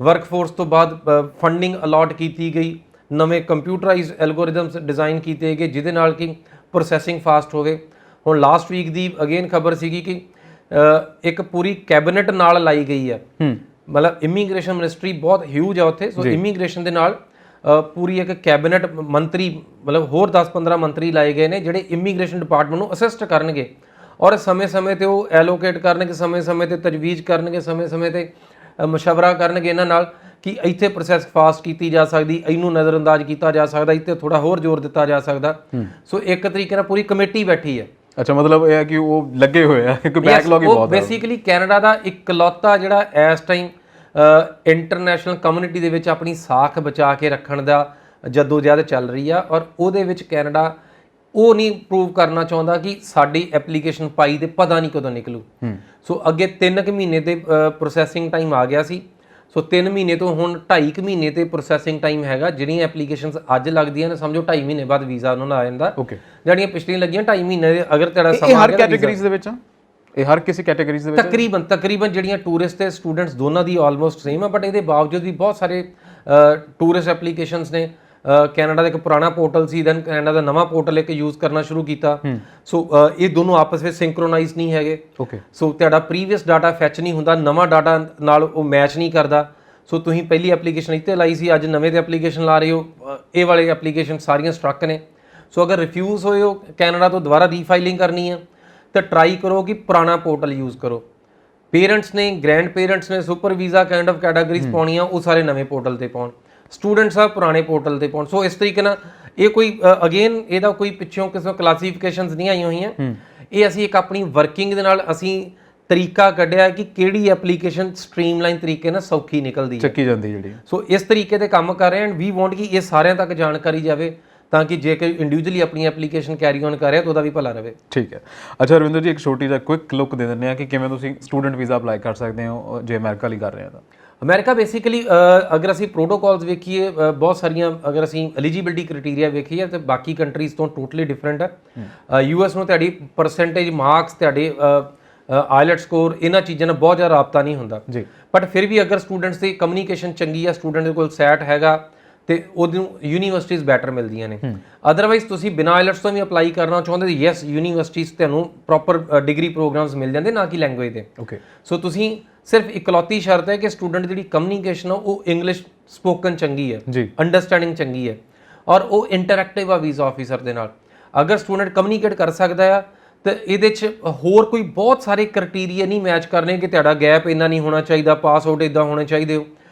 ਵਰਕ ਫੋਰਸ ਤੋਂ ਬਾਅਦ ਫੰਡਿੰਗ ਅਲਾਟ ਕੀਤੀ ਗਈ, ਨਵੇਂ ਕੰਪਿਊਟਰਾਈਜ਼ਡ ਐਲਗੋਰਿਦਮਸ ਡਿਜ਼ਾਈਨ ਕੀਤੇ ਗਏ ਜਿਹਦੇ ਨਾਲ ਕਿ ਪ੍ਰੋਸੈਸਿੰਗ ਫਾਸਟ ਹੋਵੇ। ਹੁਣ ਲਾਸਟ ਵੀਕ ਦੀ ਅਗੇਨ ਖਬਰ ਸੀਗੀ ਕਿ ਇੱਕ ਪੂਰੀ ਕੈਬਨਿਟ ਨਾਲ ਲਾਈ ਗਈ ਹੈ, ਮਤਲਬ ਇਮੀਗ੍ਰੇਸ਼ਨ ਮਿਨਿਸਟਰੀ ਬਹੁਤ ਹਿਊਜ ਆ ਉੱਥੇ। ਸੋ ਇਮੀਗ੍ਰੇਸ਼ਨ ਦੇ ਨਾਲ ਪੂਰੀ ਇੱਕ ਕੈਬਨਿਟ ਮੰਤਰੀ, ਮਤਲਬ ਹੋਰ 10-15 ਮੰਤਰੀ ਲਾਏ ਗਏ ਨੇ ਜਿਹੜੇ ਇਮੀਗ੍ਰੇਸ਼ਨ ਡਿਪਾਰਟਮੈਂਟ ਨੂੰ ਅਸਿਸਟ ਕਰਨਗੇ ਔਰ ਸਮੇਂ-ਸਮੇਂ ਤੇ ਉਹ ਐਲੋਕੇਟ ਕਰਨਗੇ, ਸਮੇਂ-ਸਮੇਂ ਤੇ ਤਜਵੀਜ਼ ਕਰਨਗੇ, ਸਮੇਂ-ਸਮੇਂ ਤੇ ਮਸ਼ਵਰਾ ਕਰਨਗੇ ਇਹਨਾਂ ਨਾਲ ਕਿ ਇੱਥੇ ਪ੍ਰੋਸੈਸ ਫਾਸਟ ਕੀਤੀ ਜਾ ਸਕਦੀ, ਇਹਨੂੰ ਨਜ਼ਰਅੰਦਾਜ਼ ਕੀਤਾ ਜਾ ਸਕਦਾ, ਇੱਥੇ ਥੋੜਾ ਹੋਰ ਜ਼ੋਰ ਦਿੱਤਾ ਜਾ ਸਕਦਾ। ਸੋ ਇੱਕ ਤਰੀਕੇ ਨਾਲ ਪੂਰੀ ਕਮੇਟੀ ਬੈਠੀ ਹੈ। ਅੱਛਾ, ਮਤਲਬ ਇਹ ਹੈ ਕਿ ਉਹ ਲੱਗੇ ਹੋਏ ਆ, ਇੱਕ ਬੈਕਲੌਗ ਹੀ ਬਹੁਤ ਹੈ। ਬੇਸਿਕਲੀ ਕੈਨੇਡਾ ਦਾ ਇਕਲੌਤਾ ਜਿਹੜਾ ਇਸ ਟਾਈਮ ਇੰਟਰਨੈਸ਼ਨਲ ਕਮਿਊਨਿਟੀ ਦੇ ਵਿੱਚ ਆਪਣੀ ਸਾਖ ਬਚਾ ਕੇ ਰੱਖਣ ਦਾ ਜਦੋਜਹਿਦ ਚੱਲ ਰਹੀ ਆ, ਔਰ ਉਹਦੇ ਵਿੱਚ ਕੈਨੇਡਾ ਉਹ ਨਹੀਂ ਪ੍ਰੂਵ ਕਰਨਾ ਚਾਹੁੰਦਾ ਕਿ ਸਾਡੀ ਐਪਲੀਕੇਸ਼ਨ ਪਾਈ ਤੇ ਪਤਾ ਨਹੀਂ ਕਦੋਂ ਨਿਕਲੂ। ਸੋ ਅੱਗੇ 3 ਮਹੀਨੇ ਤੇ ਪ੍ਰੋਸੈਸਿੰਗ ਟਾਈਮ ਆ ਗਿਆ ਸੀ। ਸੋ 3 ਮਹੀਨੇ ਤੋਂ ਹੁਣ 2.5 ਮਹੀਨੇ ਤੇ ਪ੍ਰੋਸੈਸਿੰਗ ਟਾਈਮ ਹੈਗਾ। ਜਿਹੜੀਆਂ ਐਪਲੀਕੇਸ਼ਨਸ ਅੱਜ ਲੱਗਦੀਆਂ ਨੇ ਸਮਝੋ 2.5 ਮਹੀਨੇ ਬਾਅਦ ਵੀਜ਼ਾ ਉਹਨਾਂ ਦਾ ਆ ਜਾਂਦਾ। ਜਿਹੜੀਆਂ ਪਿਛਲੀਆਂ ਲੱਗੀਆਂ 2.5 ਮਹੀਨੇ ਦੇ, ਅਗਰ ਤੁਹਾਡਾ ਸਮਾਂ ਹਰ ਕੈਟਾਗਰੀਜ਼ ਦੇ ਵਿੱਚ ਆ, ਇਹ ਹਰ ਕਿਸੇ ਕੈਟਾਗਰੀਜ਼ ਦੇ ਵਿੱਚ ਤਕਰੀਬਨ ਜਿਹੜੀਆਂ ਟੂਰਿਸਟ ਤੇ ਸਟੂਡੈਂਟਸ ਦੋਨਾਂ ਦੀ ਆਲਮੋਸਟ ਸੇਮ ਆ, ਬਟ ਇਹਦੇ ਬਾਵਜੂਦ ਵੀ ਬਹੁਤ ਸਾਰੇ ਟੂਰਿਸਟ ਐਪਲੀਕੇਸ਼ਨਸ ਨੇ। ਕੈਨੇਡਾ ਦਾ ਇੱਕ ਪੁਰਾਣਾ ਪੋਰਟਲ ਸੀ, ਦੈਨ ਕੈਨੇਡਾ ਦਾ ਨਵਾਂ ਪੋਰਟਲ ਇੱਕ ਯੂਜ਼ ਕਰਨਾ ਸ਼ੁਰੂ ਕੀਤਾ। ਸੋ ਇਹ ਦੋਨੋਂ ਆਪਸ ਵਿੱਚ ਸਿੰਕਰੋਨਾਈਜ਼ ਨਹੀਂ ਹੈਗੇ। ਸੋ ਤੁਹਾਡਾ ਪ੍ਰੀਵੀਅਸ ਡਾਟਾ ਫੈਚ ਨਹੀਂ ਹੁੰਦਾ, ਨਵਾਂ ਡਾਟਾ ਨਾਲ ਉਹ ਮੈਚ ਨਹੀਂ ਕਰਦਾ। ਸੋ ਤੁਸੀਂ ਪਹਿਲੀ ਐਪਲੀਕੇਸ਼ਨ ਇੱਥੇ ਲਾਈ ਸੀ, ਅੱਜ ਨਵੇਂ ਤੇ ਐਪਲੀਕੇਸ਼ਨ ਲਾ ਰਹੇ ਹੋ, ਇਹ ਵਾਲੇ ਐਪਲੀਕੇਸ਼ਨ ਸਾਰੀਆਂ ਸਟਰਕ ਨੇ। ਸੋ ਅਗਰ ਰਿਫਿਊਜ਼ ਹੋਏ ਹੋ ਕੈਨੇਡਾ ਤੋਂ ਦੁਬਾਰਾ ਰੀਫਾਈਲਿੰਗ ਕਰਨੀ ਹੈ ਤਾਂ ਟਰਾਈ ਕਰੋ ਕਿ ਪੁਰਾਣਾ ਪੋਰਟਲ ਯੂਜ਼ ਕਰੋ। ਪੇਰੈਂਟਸ ਨੇ, ਗ੍ਰੈਂਡ ਪੇਰੈਂਟਸ ਨੇ super visa kind of categories ਪਾਉਣੀਆਂ, ਉਹ ਸਾਰੇ ਨਵੇਂ ਪੋਰਟਲ ਤੇ ਪਾਉਣ, ਸਟੂਡੈਂਟਸ ਆ ਪੁਰਾਣੇ ਪੋਰਟਲ ਤੇ ਪਾਉਣ। ਸੋ ਇਸ ਤਰੀਕੇ ਨਾਲ ਇਹ ਕੋਈ ਅਗੇਨ ਇਹਦਾ ਕੋਈ ਪਿੱਛੋਂ ਕਿਸੇ ਕਲਾਸੀਫਿਕੇਸ਼ਨਸ ਨਹੀਂ ਆਈਆਂ ਹੋਈਆਂ, ਇਹ ਅਸੀਂ ਇੱਕ ਆਪਣੀ ਵਰਕਿੰਗ ਦੇ ਨਾਲ ਅਸੀਂ ਤਰੀਕਾ ਕੱਢਿਆ ਕਿ ਕਿਹੜੀ ਐਪਲੀਕੇਸ਼ਨ ਸਟ੍ਰੀਮਲਾਈਨ ਤਰੀਕੇ ਨਾਲ ਸੌਖੀ ਨਿਕਲਦੀ ਹੈ, ਚੱਕੀ ਜਾਂਦੀ ਜਿਹੜੀ। ਸੋ ਇਸ ਤਰੀਕੇ ਤੇ ਕੰਮ ਕਰ ਰਹੇ ਐਂਡ ਵੀ ਵਾਂਟ ਕਿ ਇਹ ਸਾਰਿਆਂ ਤੱਕ ਜਾਣਕਾਰੀ ਜਾਵੇ ਤਾਂ ਕਿ ਜੇ ਕੋਈ ਇੰਡੀਵਿਜੂਅਲੀ ਆਪਣੀ ਐਪਲੀਕੇਸ਼ਨ ਕੈਰੀ ਔਨ ਕਰ ਰਿਹਾ ਤਾਂ ਉਹਦਾ ਵੀ ਭਲਾ ਰਹੇ। ਠੀਕ ਹੈ। ਅੱਛਾ ਰਵਿੰਦਰ ਜੀ, ਇੱਕ ਛੋਟੀ ਜਿਹਾ ਕੁਇਕ ਲੁੱਕ ਦੇ ਦਿੰਦੇ ਆ ਕਿ ਕਿਵੇਂ ਤੁਸੀਂ ਸਟੂਡੈਂਟ ਵੀਜ਼ਾ ਅਪਲਾਈ ਕਰ ਸਕਦੇ ਹੋ ਜੇ ਅਮਰੀਕਾ ਲਈ ਕਰ ਰਹੇ ਹੋ ਤਾਂ। ਅਮਰੀਕਾ ਬੇਸਿਕਲੀ ਅਗਰ ਅਸੀਂ ਪ੍ਰੋਟੋਕੋਲਸ ਵੇਖੀਏ, ਬਹੁਤ ਸਾਰੀਆਂ ਅਗਰ ਅਸੀਂ ਐਲੀਜੀਬਿਲਟੀ ਕ੍ਰਾਈਟੇਰੀਆ ਵੇਖੀਏ ਤਾਂ ਬਾਕੀ ਕੰਟਰੀਜ਼ ਤੋਂ ਟੋਟਲੀ ਡਿਫਰੈਂਟ ਹੈ। ਯੂਐਸ ਨੂੰ ਤੁਹਾਡੀ ਪਰਸੈਂਟੇਜ ਮਾਰਕਸ, ਤੁਹਾਡੇ ਆਈਲੈਟ ਸਕੋਰ, ਇਹਨਾਂ ਚੀਜ਼ਾਂ ਨਾਲ ਬਹੁਤ ਜ਼ਿਆਦਾ ਰਾਬਤਾ ਨਹੀਂ ਹੁੰਦਾ ਜੀ। ਬਟ ਫਿਰ ਵੀ ਅਗਰ ਸਟੂਡੈਂਟਸ ਦੀ ਕਮਿਊਨੀਕੇਸ਼ਨ ਚੰਗੀ ਆ, ਸਟੂਡੈਂਟ ਦੇ ਕੋਲ ਸੈਟ ਹੈਗਾ ਤੇ ਉਹਨੂੰ ਯੂਨੀਵਰਸਿਟੀਜ਼ ਬੈਟਰ ਮਿਲਦੀਆਂ ਨੇ। ਅਦਰਵਾਈਜ਼ ਤੁਸੀਂ ਬਿਨਾਂ ਆਈਲੈਟਸ ਤੋਂ ਵੀ ਅਪਲਾਈ ਕਰਨਾ ਚਾਹੁੰਦੇ ਤਾਂ ਯੈਸ, ਯੂਨੀਵਰਸਿਟੀਜ਼ ਤੁਹਾਨੂੰ ਪ੍ਰੋਪਰ ਡਿਗਰੀ ਪ੍ਰੋਗਰਾਮਸ ਮਿਲ ਜਾਂਦੇ, ਨਾ ਕਿ ਲੈਂਗੁਏਜ ਦੇ। ਓਕੇ। ਸੋ ਤੁਸੀਂ ਸਿਰਫ ਇਕਲੌਤੀ ਸ਼ਰਤ ਹੈ ਕਿ ਸਟੂਡੈਂਟ ਜਿਹੜੀ ਕਮਿਊਨੀਕੇਸ਼ਨ ਆ ਉਹ ਇੰਗਲਿਸ਼ ਸਪੋਕਨ ਚੰਗੀ ਹੈ, ਜੀ, ਅੰਡਰਸਟੈਂਡਿੰਗ ਚੰਗੀ ਹੈ ਔਰ ਉਹ ਇੰਟਰੈਕਟਿਵ ਆ ਵੀਜ਼ਾ ਆਫੀਸਰ ਦੇ ਨਾਲ। ਅਗਰ ਸਟੂਡੈਂਟ ਕਮਿਊਨੀਕੇਟ ਕਰ ਸਕਦਾ ਆ ਤਾਂ ਇਹਦੇ 'ਚ ਹੋਰ ਕੋਈ ਬਹੁਤ ਸਾਰੇ ਕ੍ਰਾਈਟੇਰੀਆ ਨਹੀਂ ਮੈਚ ਕਰਨੇ ਕਿ ਤੁਹਾਡਾ ਗੈਪ ਇੰਨਾ ਨਹੀਂ ਹੋਣਾ ਚਾਹੀਦਾ, ਪਾਸ ਆਊਟ ਇਦਾਂ ਹੋਣੇ ਚਾਹੀਦੇ ਹੋ।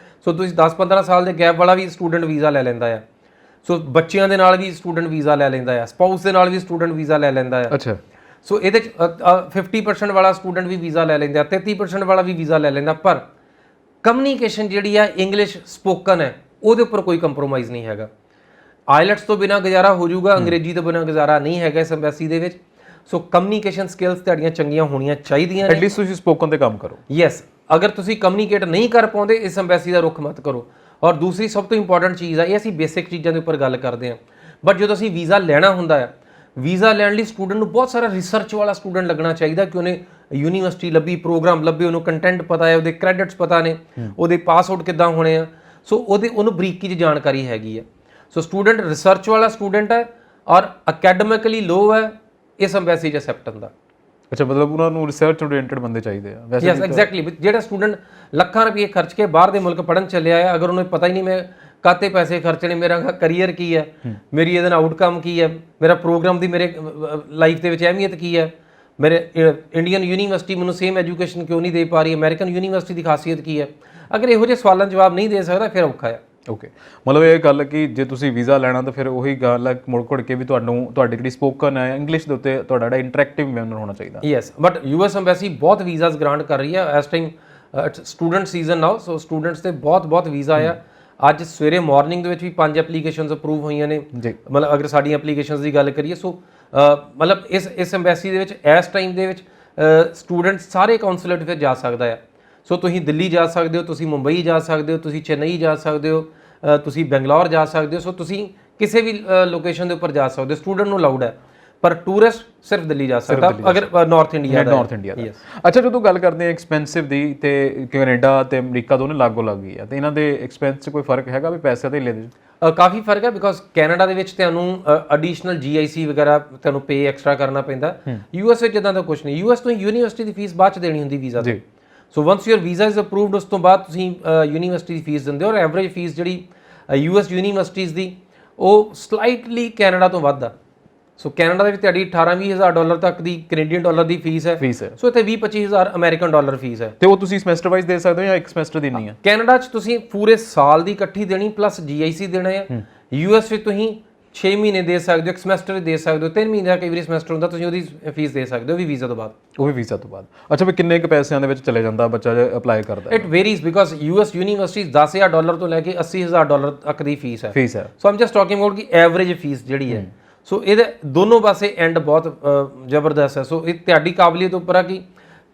ਸੋ ਤੁਸੀਂ 10-15 ਸਾਲ ਦੇ ਗੈਪ ਵਾਲਾ ਵੀ ਸਟੂਡੈਂਟ ਵੀਜ਼ਾ ਲੈ ਲੈਂਦਾ ਆ। ਸੋ ਬੱਚਿਆਂ ਦੇ ਨਾਲ ਵੀ ਸਟੂਡੈਂਟ ਵੀਜ਼ਾ ਲੈ ਲੈਂਦਾ ਆ, ਸਪਾਊਸ ਦੇ ਨਾਲ ਵੀ ਸਟੂਡੈਂਟ ਵੀਜ਼ਾ ਲੈ ਲੈਂਦਾ ਆ। ਅੱਛਾ। ਸੋ ਇਹਦੇ 'ਚ 50% ਵਾਲਾ ਸਟੂਡੈਂਟ ਵੀ ਵੀਜ਼ਾ ਲੈ ਲੈਂਦਾ, 33% ਵਾਲਾ ਵੀ ਵੀਜ਼ਾ ਲੈ ਲੈਂਦਾ। ਪਰ ਕਮਿਊਨੀਕੇਸ਼ਨ ਜਿਹੜੀ ਆ ਇੰਗਲਿਸ਼ ਸਪੋਕਨ ਹੈ, ਉਹਦੇ ਉੱਪਰ ਕੋਈ ਕੰਪਰੋਮਾਈਜ਼ ਨਹੀਂ ਹੈਗਾ। ਆਈਲੈਟਸ ਤੋਂ ਬਿਨਾਂ ਗੁਜ਼ਾਰਾ ਹੋ ਜਾਊਗਾ, ਅੰਗਰੇਜ਼ੀ ਤੋਂ ਬਿਨਾਂ ਗੁਜ਼ਾਰਾ ਨਹੀਂ ਹੈਗਾ ਇਸ ਐਮਬੈਸੀ ਦੇ ਵਿੱਚ। ਸੋ ਕਮਿਊਨੀਕੇਸ਼ਨ ਸਕਿੱਲਸ ਤੁਹਾਡੀਆਂ ਚੰਗੀਆਂ ਹੋਣੀਆਂ ਚਾਹੀਦੀਆਂ ਨੇ। ਐਟਲੀਸਟ ਤੁਸੀਂ ਸਪੋਕਨ ਤੇ ਕੰਮ ਕਰੋ। ਯੈਸ, ਅਗਰ ਤੁਸੀਂ ਕਮਿਊਨੀਕੇਟ ਨਹੀਂ ਕਰ ਪਾਉਂਦੇ ਇਸ ਐਮਬੈਸੀ ਦਾ ਰੁੱਖ ਮਤ ਕਰੋ। ਔਰ ਦੂਸਰੀ ਸਭ ਤੋਂ ਇੰਪੋਰਟੈਂਟ ਚੀਜ਼ ਆ, ਇਹ ਅਸੀਂ ਬੇਸਿਕ ਚੀਜ਼ਾਂ ਦੇ ਉੱਪਰ ਗੱਲ ਕਰਦੇ ਹਾਂ, ਬਟ ਜਦੋਂ ਅਸੀਂ ਵੀਜ਼ਾ ਲੈਣਾ ਹੁੰਦਾ ਆ, ਵੀਜ਼ਾ ਲੈਣ ਲਈ ਸਟੂਡੈਂਟ ਨੂੰ ਬਹੁਤ ਸਾਰਾ ਰਿਸਰਚ ਵਾਲਾ ਸਟੂਡੈਂਟ ਲੱਗਣਾ ਚਾਹੀਦਾ ਕਿ ਉਹਨੇ ਯੂਨੀਵਰਸਿਟੀ ਲੱਭੀ, ਪ੍ਰੋਗਰਾਮ ਲੱਭੇ, ਉਹਨੂੰ ਕੰਟੈਂਟ ਪਤਾ ਹੈ, ਉਹਦੇ ਕ੍ਰੈਡਿਟਸ ਪਤਾ ਨੇ, ਉਹਦੇ ਪਾਸ ਆਊਟ ਕਿੱਦਾਂ ਹੋਣੇ ਆ। ਸੋ ਉਹਨੂੰ ਬਰੀਕੀ 'ਚ ਜਾਣਕਾਰੀ ਹੈਗੀ ਹੈ। ਸੋ ਸਟੂਡੈਂਟ ਰਿਸਰਚ ਵਾਲਾ ਸਟੂਡੈਂਟ ਹੈ ਔਰ ਅਕੈਡਮਿਕਲੀ ਲੋ ਹੈ, ਇਸ ਐਮਬੈਸੀ 'ਚ ਐਕਸੈਪਟ ਹੁੰਦਾ। ਅੱਛਾ, ਮਤਲਬ ਉਹਨਾਂ ਨੂੰ ਰਿਸਰਚ ਓਰੀਐਂਟਡ ਬੰਦੇ ਚਾਹੀਦੇ ਆ ਵੈਸੇ। Yes, exactly. ਜਿਹੜਾ ਸਟੂਡੈਂਟ ਲੱਖਾਂ ਰੁਪਏ ਖਰਚ ਕੇ ਬਾਹਰ ਦੇ ਮੁਲਕ ਪੜ੍ਹਨ ਚੱਲਿਆ ਹੈ, ਅਗਰ ਉਹਨੂੰ ਪਤਾ ਹੀ ਨਹੀਂ ਮੈਂ ਕਾਤੇ ਪੈਸੇ ਖਰਚਣੇ, ਮੇਰਾ ਕਰੀਅਰ ਕੀ ਹੈ, ਮੇਰੀ ਇਹਦੇ ਨਾਲ ਆਊਟਕਮ ਕੀ ਹੈ, ਮੇਰਾ ਪ੍ਰੋਗਰਾਮ ਦੀ ਮੇਰੇ ਲਾਈਫ ਦੇ ਵਿੱਚ ਅਹਿਮੀਅਤ ਕੀ ਹੈ, ਮੇਰੇ ਇੰਡੀਅਨ ਯੂਨੀਵਰਸਿਟੀ ਮੈਨੂੰ ਸੇਮ ਐਜੂਕੇਸ਼ਨ ਕਿਉਂ ਨਹੀਂ ਦੇ ਪਾ ਰਹੀ, ਅਮਰੀਕਨ ਯੂਨੀਵਰਸਿਟੀ ਦੀ ਖਾਸੀਅਤ ਕੀ ਹੈ, ਅਗਰ ਇਹੋ ਜਿਹੇ ਸਵਾਲਾਂ ਦਾ ਜਵਾਬ ਨਹੀਂ ਦੇ ਸਕਦਾ ਫਿਰ ਔਖਾ ਹੈ। ਓਕੇ, ਮਤਲਬ ਇਹ ਗੱਲ ਕਿ ਜੇ ਤੁਸੀਂ ਵੀਜ਼ਾ ਲੈਣਾ ਤਾਂ ਫਿਰ ਉਹੀ ਗੱਲ ਹੈ ਮੁੜ ਘੁੜ ਕੇ ਵੀ ਤੁਹਾਡੀ ਜਿਹੜੀ ਸਪੋਕਨ ਹੈ ਇੰਗਲਿਸ਼ ਦੇ ਉੱਤੇ ਤੁਹਾਡਾ ਜਿਹੜਾ ਇੰਟਰੈਕਟਿਵ ਮੈਨਰ ਹੋਣਾ ਚਾਹੀਦਾ। ਯੈਸ, ਬਟ ਯੂਐਸ ਐਮਬੈਸੀ ਬਹੁਤ ਵੀਜ਼ਾਸ ਗ੍ਰਾਂਟ ਕਰ ਰਹੀ ਹੈ ਇਸ ਟਾਈਮ, ਸਟੂਡੈਂਟ ਸੀਜ਼ਨ ਨਾਓ। ਸੋ ਸਟੂਡੈਂਟਸ ਤੇ ਬਹੁਤ ਵੀਜ਼ਾ ਆ। ਅੱਜ ਸਵੇਰੇ ਮਾਰਨਿੰਗ ਦੇ ਵਿੱਚ ਵੀ 5 ਐਪਲੀਕੇਸ਼ਨਸ ਅਪਰੂਵ ਹੋਈਆਂ ਨੇ ਜੀ। ਮਤਲਬ ਅਗਰ ਸਾਡੀਆਂ ਐਪਲੀਕੇਸ਼ਨਸ ਦੀ ਗੱਲ ਕਰੀਏ, ਸੋ ਮਤਲਬ ਇਸ ਐਮਬੈਸੀ ਦੇ ਵਿੱਚ ਇਸ ਟਾਈਮ ਦੇ ਵਿੱਚ ਸਟੂਡੈਂਟ ਸਾਰੇ ਕਾਉਂਸਲੇਟ ਫਿਰ ਜਾ ਸਕਦਾ ਆ। ਸੋ ਤੁਸੀਂ ਦਿੱਲੀ ਜਾ ਸਕਦੇ ਹੋ, ਤੁਸੀਂ ਮੁੰਬਈ ਜਾ ਸਕਦੇ ਹੋ, ਤੁਸੀਂ ਚੇਨਈ ਜਾ ਸਕਦੇ ਹੋ, ਤੁਸੀਂ ਬੰਗਲੌਰ ਜਾ ਸਕਦੇ ਹੋ। ਸੋ ਤੁਸੀਂ ਕਿਸੇ ਵੀ ਲੋਕੇਸ਼ਨ ਦੇ ਉੱਪਰ ਜਾ ਸਕਦੇ ਹੋ, ਸਟੂਡੈਂਟ ਨੂੰ ਅਲਾਉਡ ਹੈ। ਪਰ ਟੂਰਿਸਟ ਸਿਰਫ ਦਿੱਲੀ ਜਾ ਸਕਦਾ ਅਗਰ ਨਾਰਥ ਇੰਡੀਆ ਦਾ। ਅੱਛਾ, ਜਦੋਂ ਗੱਲ ਕਰਦੇ ਹਾਂ ਐਕਸਪੈਂਸਿਵ ਦੀ, ਤੇ ਕੈਨੇਡਾ ਤੇ ਅਮਰੀਕਾ ਦੋਨੇ ਲਾਗੋ ਲੱਗ ਗਈ ਆ, ਤੇ ਇਹਨਾਂ ਦੇ ਐਕਸਪੈਂਸ 'ਚ ਕੋਈ ਫਰਕ ਹੈਗਾ ਵੀ ਪੈਸੇ ਦੇ ਲੈਦੇ? ਕਾਫੀ ਫਰਕ ਹੈ, ਬਿਕੋਜ਼ ਕੈਨੇਡਾ ਦੇ ਵਿੱਚ ਤੁਹਾਨੂੰ ਐਡੀਸ਼ਨਲ GIC ਵਗੈਰਾ ਤੁਹਾਨੂੰ ਪੇ ਐਕਸਟਰਾ ਕਰਨਾ ਪੈਂਦਾ। US ਵਿੱਚ ਇਦਾਂ ਦਾ ਕੁਝ ਨਹੀਂ। US ਤੋਂ ਯੂਨੀਵਰਸਿਟੀ ਦੀ ਫੀਸ ਬਾਅਦ 'ਚ ਦੇਣੀ ਹੁੰਦੀ ਵੀਜ਼ਾ ਤੇ। So once your visa is approved, ਉਸ ਤੋਂ ਬਾਅਦ ਤੁਸੀਂ ਯੂਨੀਵਰਸਿਟੀ ਦੀ ਫੀਸ ਦਿੰਦੇ ਹੋ। ਔਰ ਐਵਰੇਜ ਫੀਸ ਜਿਹੜੀ US ਯੂਨੀਵਰਸਿਟੀਜ਼ ਦੀ ਉਹ ਸਲਾਈਟਲੀ ਕੈਨੇਡਾ ਤੋਂ ਵੱਧ ਆ। ਸੋ ਕੈਨੇਡਾ ਦੇ ਵਿੱਚ ਤੁਹਾਡੀ $18,000-20,000 ਤੱਕ ਦੀ ਕੈਨੇਡੀਅਨ ਡਾਲਰ ਦੀ ਫੀਸ ਹੈ। ਸੋ ਇੱਥੇ $20,000-25,000 ਅਮਰੀਕਨ ਡਾਲਰ ਫੀਸ ਹੈ। ਤੇ ਉਹ ਤੁਸੀਂ ਸਮੈਸਟਰ ਵਾਈਜ਼ ਦੇ ਸਕਦੇ ਹੋ ਜਾਂ ਇੱਕ ਸਮੈਸਟਰ ਦੇਣੀ ਹੈ? ਕੈਨੇਡਾ 'ਚ ਤੁਸੀਂ ਪੂਰੇ ਸਾਲ ਦੀ ਇਕੱਠੀ ਦੇਣੀ ਪਲੱਸ GIC ਦੇਣਾ ਹੈ। US ਵਿੱਚ ਤੁਸੀਂ 6 ਮਹੀਨੇ ਦੇ ਸਕਦੇ ਹੋ, ਇੱਕ ਸਮੈਸਟਰ ਦੇ ਸਕਦੇ ਹੋ, 3 ਮਹੀਨੇ ਦਾ ਕਈ ਵਾਰੀ ਸਮੈਸਟਰ ਹੁੰਦਾ, ਤੁਸੀਂ ਉਹਦੀ ਫੀਸ ਦੇ ਸਕਦੇ ਹੋ ਵੀ ਵੀਜ਼ਾ ਤੋਂ ਬਾਅਦ। ਉਹ ਵੀ ਵੀਜ਼ਾ ਤੋਂ ਬਾਅਦ। ਅੱਛਾ, ਵੀ ਕਿੰਨੇ ਕੁ ਪੈਸਿਆਂ ਦੇ ਵਿੱਚ ਚਲੇ ਜਾਂਦਾ ਬੱਚਾ ਜੇ ਅਪਲਾਈ ਕਰਦਾ? ਇਟ ਵੇਰੀਜ਼, ਬਿਕੋਜ਼ US ਯੂਨੀਵਰਸਿਟੀ $10,000 ਤੋਂ ਲੈ ਕੇ $80,000 ਤੱਕ ਦੀ ਫੀਸ ਹੈ। ਸੋ ਆਮ ਜਸਟ ਟਾਕਿੰਗ ਅਬਾਊਟ ਕਿ ਐਵਰੇਜ ਫੀਸ ਜਿਹੜੀ ਹੈ। ਸੋ ਇਹਦੇ ਦੋਨੋਂ ਪਾਸੇ ਐਂਡ ਬਹੁਤ ਜ਼ਬਰਦਸਤ ਹੈ। ਸੋ ਇਹ ਤੁਹਾਡੀ ਕਾਬਲੀਅਤ ਉੱਪਰ ਆ ਕਿ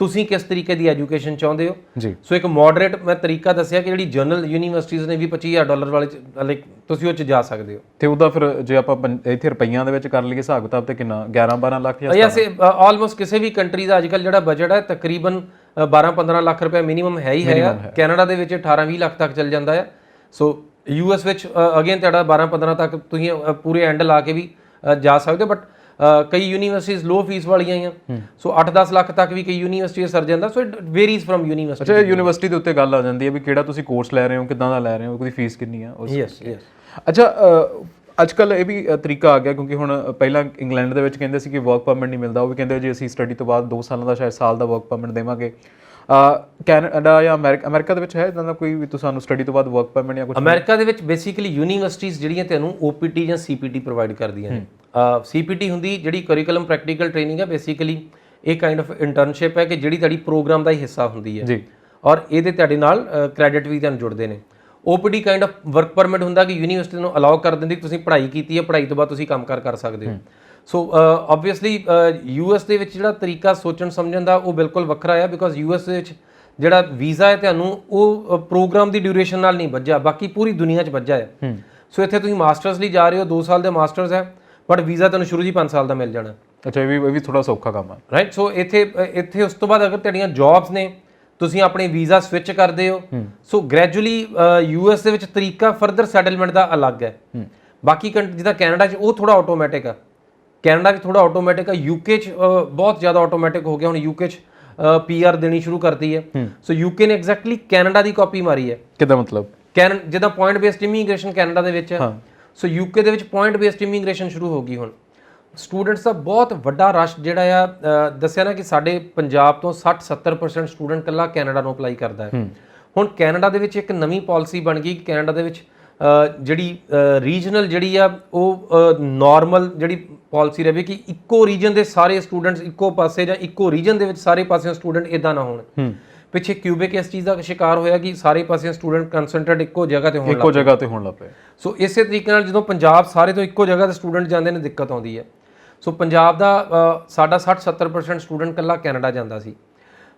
ਤੁਸੀਂ ਕਿਸ ਤਰੀਕੇ ਦੀ ਐਜੂਕੇਸ਼ਨ ਚਾਹੁੰਦੇ ਹੋ ਜੀ। ਸੋ ਇੱਕ ਮੋਡਰੇਟ ਮੈਂ ਤਰੀਕਾ ਦੱਸਿਆ ਕਿ ਜਿਹੜੀ ਜਨਰਲ ਯੂਨੀਵਰਸਿਟੀਜ਼ ਨੇ $20,000 ਵਾਲੇ ਲਾਈਕ ਤੁਸੀਂ ਉਹ 'ਚ ਜਾ ਸਕਦੇ ਹੋ। ਤੇ ਉਹਦਾ ਫਿਰ ਜੇ ਆਪਾਂ ਇੱਥੇ ਰੁਪਈਆਂ ਦੇ ਵਿੱਚ ਕਰ ਲਈਏ ਹਿਸਾਬ ਕਿਤਾਬ ਤੇ ਕਿੰਨਾ 11-12 ਲੱਖ ਜਾਂ ਯੈਸੇ ਆਲਮੋਸਟ ਕਿਸੇ ਵੀ ਕੰਟਰੀ ਦਾ ਅੱਜਕੱਲ ਜਿਹੜਾ ਬਜਟ ਹੈ ਤਕਰੀਬਨ 12-15 ਲੱਖ ਰੁਪਏ ਮਿਨੀਮਮ ਹੈ ਹੀ ਹੈ। ਕੈਨੇਡਾ ਦੇ ਵਿੱਚ 18-20 ਲੱਖ ਤੱਕ ਚੱਲ ਜਾਂਦਾ ਹੈ। ਸੋ US ਵਿੱਚ ਅਗੇਨ ਤੁਹਾਡਾ 12-15 ਤੱਕ ਤੁਸੀਂ ਪੂਰੇ ਐਂਡ ਲਾ ਕੇ ਵੀ ਜਾ ਸਕਦੇ ਹੋ। ਬਟ ਕਈ ਯੂਨੀਵਰਸਿਟੀਜ਼ ਲੋ ਫੀਸ ਵਾਲੀਆਂ ਆ, ਸੋ 8-10 ਲੱਖ ਤੱਕ ਵੀ ਕਈ ਯੂਨੀਵਰਸਿਟੀ ਸਰ ਜਾਂਦਾ, ਸੋ ਇਟ ਵੇਰੀਜ਼ ਫਰਮ ਯੂਨੀਵਰਸਿਟੀ। ਅੱਛਾ, ਯੂਨੀਵਰਸਿਟੀ ਦੇ ਉੱਤੇ ਗੱਲ ਆ ਜਾਂਦੀ ਹੈ ਵੀ ਕਿਹੜਾ ਤੁਸੀਂ ਕੋਰਸ ਲੈ ਰਹੇ ਹੋ, ਕਿੱਦਾਂ ਦਾ ਲੈ ਰਹੇ ਹੋ, ਉਹਦੀ ਫੀਸ ਕਿੰਨੀ ਆ। ਯੈਸ। ਅੱਛਾ, ਅੱਜ ਕੱਲ ਇਹ ਵੀ ਤਰੀਕਾ ਆ ਗਿਆ, ਕਿਉਂਕਿ ਹੁਣ ਪਹਿਲਾਂ ਇੰਗਲੈਂਡ ਦੇ ਵਿੱਚ ਕਹਿੰਦੇ ਸੀ ਕਿ ਵਰਕ ਪਰਮਿਟ ਨਹੀਂ ਮਿਲਦਾ, ਉਹ ਵੀ ਕਹਿੰਦੇ ਜੀ ਅਸੀਂ ਸਟੱਡੀ ਤੋਂ ਬਾਅਦ 2 ਸਾਲਾਂ ਦਾ ਸ਼ਾਇਦ ਸਾਲ ਦਾ ਵਰਕ ਪਰਮਿਟ ਦੇਵਾਂਗੇ। ਕੈਨੇਡਾ ਜਾਂ ਅਮਰੀਕਾ ਦੇ ਵਿੱਚ ਹੈ ਇਦਾਂ ਦਾ ਕੋਈ ਵੀ ਤੁਹਾਨੂੰ ਸਟੱਡੀ ਤੋਂ ਬਾਅਦ ਵਰਕ ਪਰਮਿਟ ਜਾਂ ਕੁਝ? ਅਮਰੀਕਾ ਦੇ ਵਿੱਚ ਬੇਸਿਕਲੀ ਯੂਨੀਵਰਸਿਟੀਜ਼ ਜਿਹੜੀਆਂ ਤੁਹਾਨੂੰ OPT ਜਾਂ CPT ਪ੍ਰੋਵਾਈਡ ਕਰਦੀਆਂ ਨੇ। CPT ਹੁੰਦੀ ਜਿਹੜੀ ਕਰਿਕੂਲਮ ਪ੍ਰੈਕਟੀਕਲ ਟ੍ਰੇਨਿੰਗ ਹੈ, ਬੇਸਿਕਲੀ ਇਹ ਕਾਈਂਡ ਆਫ ਇੰਟਰਨਸ਼ਿਪ ਹੈ ਕਿ ਜਿਹੜੀ ਤੁਹਾਡੀ ਪ੍ਰੋਗਰਾਮ ਦਾ ਹੀ ਹਿੱਸਾ ਹੁੰਦੀ ਹੈ ਜੀ, ਔਰ ਇਹਦੇ ਤੁਹਾਡੇ ਨਾਲ ਕ੍ਰੈਡਿਟ ਵੀ ਤੁਹਾਨੂੰ ਜੁੜਦੇ ਨੇ। OPT kind of work permit ਹੁੰਦਾ ਕਿ ਯੂਨੀਵਰਸਿਟੀ ਨੂੰ ਅਲਾਉ ਕਰ ਦਿੰਦੀ ਤੁਸੀਂ ਪੜ੍ਹਾਈ ਕੀਤੀ ਹੈ, ਪੜ੍ਹਾਈ ਤੋਂ ਬਾਅਦ ਤੁਸੀਂ ਕੰਮਕਾਰ ਕਰ ਸਕਦੇ ਹੋ। ਸੋ ਆਬਵੀਅਸਲੀ US ਦੇ ਵਿੱਚ ਜਿਹੜਾ ਤਰੀਕਾ ਸੋਚਣ ਸਮਝਣ ਦਾ ਉਹ ਬਿਲਕੁਲ ਵੱਖਰਾ ਹੈ, ਬਿਕੋਜ਼ US ਦੇ ਵਿੱਚ ਜਿਹੜਾ ਵੀਜ਼ਾ ਹੈ ਤੁਹਾਨੂੰ ਉਹ ਪ੍ਰੋਗਰਾਮ ਦੀ ਡਿਊਰੇਸ਼ਨ ਨਾਲ ਨਹੀਂ ਵੱਜਿਆ, ਬਾਕੀ ਪੂਰੀ ਦੁਨੀਆ 'ਚ ਵੱਜਿਆ ਹੈ। ਸੋ ਇੱਥੇ ਤੁਸੀਂ ਮਾਸਟਰਸ ਲਈ ਜਾ ਰਹੇ ਹੋ, 2 ਸਾਲ ਦੇ ਮਾਸਟਰਸ ਹੈ, ਬਟ ਵੀਜ਼ਾ ਤੁਹਾਨੂੰ ਸ਼ੁਰੂ 'ਚ 5 ਸਾਲ ਦਾ ਮਿਲ ਜਾਣਾ। ਅੱਛਾ, ਇਹ ਵੀ ਥੋੜਾ ਸੌਖਾ ਕੰਮ ਹੈ, ਰਾਈਟ। ਸੋ ਇੱਥੇ ਉਸ ਤੋਂ ਬਾਅਦ ਅਗਰ ਤੁਹਾਡੀਆਂ ਜੌਬਸ ਨੇ, ਤੁਸੀਂ ਆਪਣੇ ਵੀਜ਼ਾ ਸਵਿਚ ਕਰਦੇ ਹੋ, ਸੋ ਗ੍ਰੈਜੂਅਲੀ US ਦੇ ਵਿੱਚ ਤਰੀਕਾ ਫਰਦਰ ਸੈਟਲਮੈਂਟ ਦਾ ਅਲੱਗ ਹੈ। ਬਾਕੀ ਜਿੱਦਾਂ ਕੈਨੇਡਾ 'ਚ ਉਹ ਥੋੜਾ ਆਟੋਮੈਟਿਕ ਆ, ਕੈਨੇਡਾ 'ਚ ਥੋੜਾ ਆਟੋਮੈਟਿਕ ਆ, UK 'ਚ ਬਹੁਤ ਜ਼ਿਆਦਾ ਆਟੋਮੈਟਿਕ ਹੋ ਗਿਆ। ਹੁਣ UK 'ਚ PR ਦੇਣੀ ਸ਼ੁਰੂ ਕਰਤੀ ਹੈ, ਸੋ UK ਨੇ ਐਗਜ਼ੈਕਟਲੀ ਕੈਨੇਡਾ ਦੀ ਕਾਪੀ ਮਾਰੀ ਹੈ। ਕਿੱਦਾਂ ਮਤਲਬ? ਜਿੱਦਾਂ ਪੁਆਇੰਟ ਬੇਸਡ ਇਮੀਗ੍ਰੇਸ਼ਨ ਕੈਨੇਡਾ ਦੇ ਵਿੱਚ ਹੈ, ਸੋ UK ਦੇ ਵਿੱਚ ਪੁਆਇੰਟ ਬੇਸਡ ਇਮੀਗ੍ਰੇਸ਼ਨ ਸ਼ੁਰੂ ਹੋ ਗਈ। ਹੁਣ ਸਟੂਡੈਂਟਸ ਦਾ ਬਹੁਤ ਵੱਡਾ ਰਸ਼ ਜਿਹੜਾ ਆ, ਦੱਸਿਆ ਨਾ ਕਿ ਸਾਡੇ ਪੰਜਾਬ ਤੋਂ 60-70% ਸਟੂਡੈਂਟ ਇਕੱਲਾ ਕੈਨੇਡਾ ਨੂੰ ਅਪਲਾਈ ਕਰਦਾ ਹੈ। ਹੁਣ ਕੈਨੇਡਾ ਦੇ ਵਿੱਚ ਇੱਕ ਨਵੀਂ ਪਾਲਿਸੀ ਬਣ ਗਈ ਕਿ ਕੈਨੇਡਾ ਦੇ ਵਿੱਚ ਜਿਹੜੀ ਰੀਜਨਲ ਜਿਹੜੀ ਆ ਉਹ ਨਾਰਮਲ ਜਿਹੜੀ ਪਾਲਿਸੀ ਰਹੇ ਕਿ ਇੱਕੋ ਰੀਜਨ ਦੇ ਸਾਰੇ ਸਟੂਡੈਂਟਸ ਇੱਕੋ ਪਾਸੇ ਜਾਂ ਇੱਕੋ ਰੀਜਨ ਦੇ ਵਿੱਚ ਸਾਰੇ ਪਾਸਿਓਂ ਸਟੂਡੈਂਟ ਇਦਾਂ ਨਾ ਹੋਣ। ਪਿੱਛੇ ਕਿਊਬਿਕ ਇਸ ਚੀਜ਼ ਦਾ ਸ਼ਿਕਾਰ ਹੋਇਆ ਕਿ ਸਾਰੇ ਪਾਸਿਓਂ ਸਟੂਡੈਂਟ ਕਨਸੈਂਟਰੇਟ ਇੱਕੋ ਜਗ੍ਹਾ ਤੇ ਹੋਣ ਲੱਗ ਪਏ। ਸੋ ਇਸੇ ਤਰੀਕੇ ਨਾਲ ਜਦੋਂ ਪੰਜਾਬ ਸਾਰੇ ਤੋਂ ਇੱਕੋ ਜਗ੍ਹਾ ਤੇ ਸਟੂਡੈਂਟ ਜਾਂਦੇ ਨੇ, ਦਿੱਕਤ ਆਉਂਦੀ ਹੈ। ਸੋ ਪੰਜਾਬ ਦਾ ਸਾਡਾ 60-70% ਸਟੂਡੈਂਟ ਇਕੱਲਾ ਕੈਨੇਡਾ ਜਾਂਦਾ ਸੀ,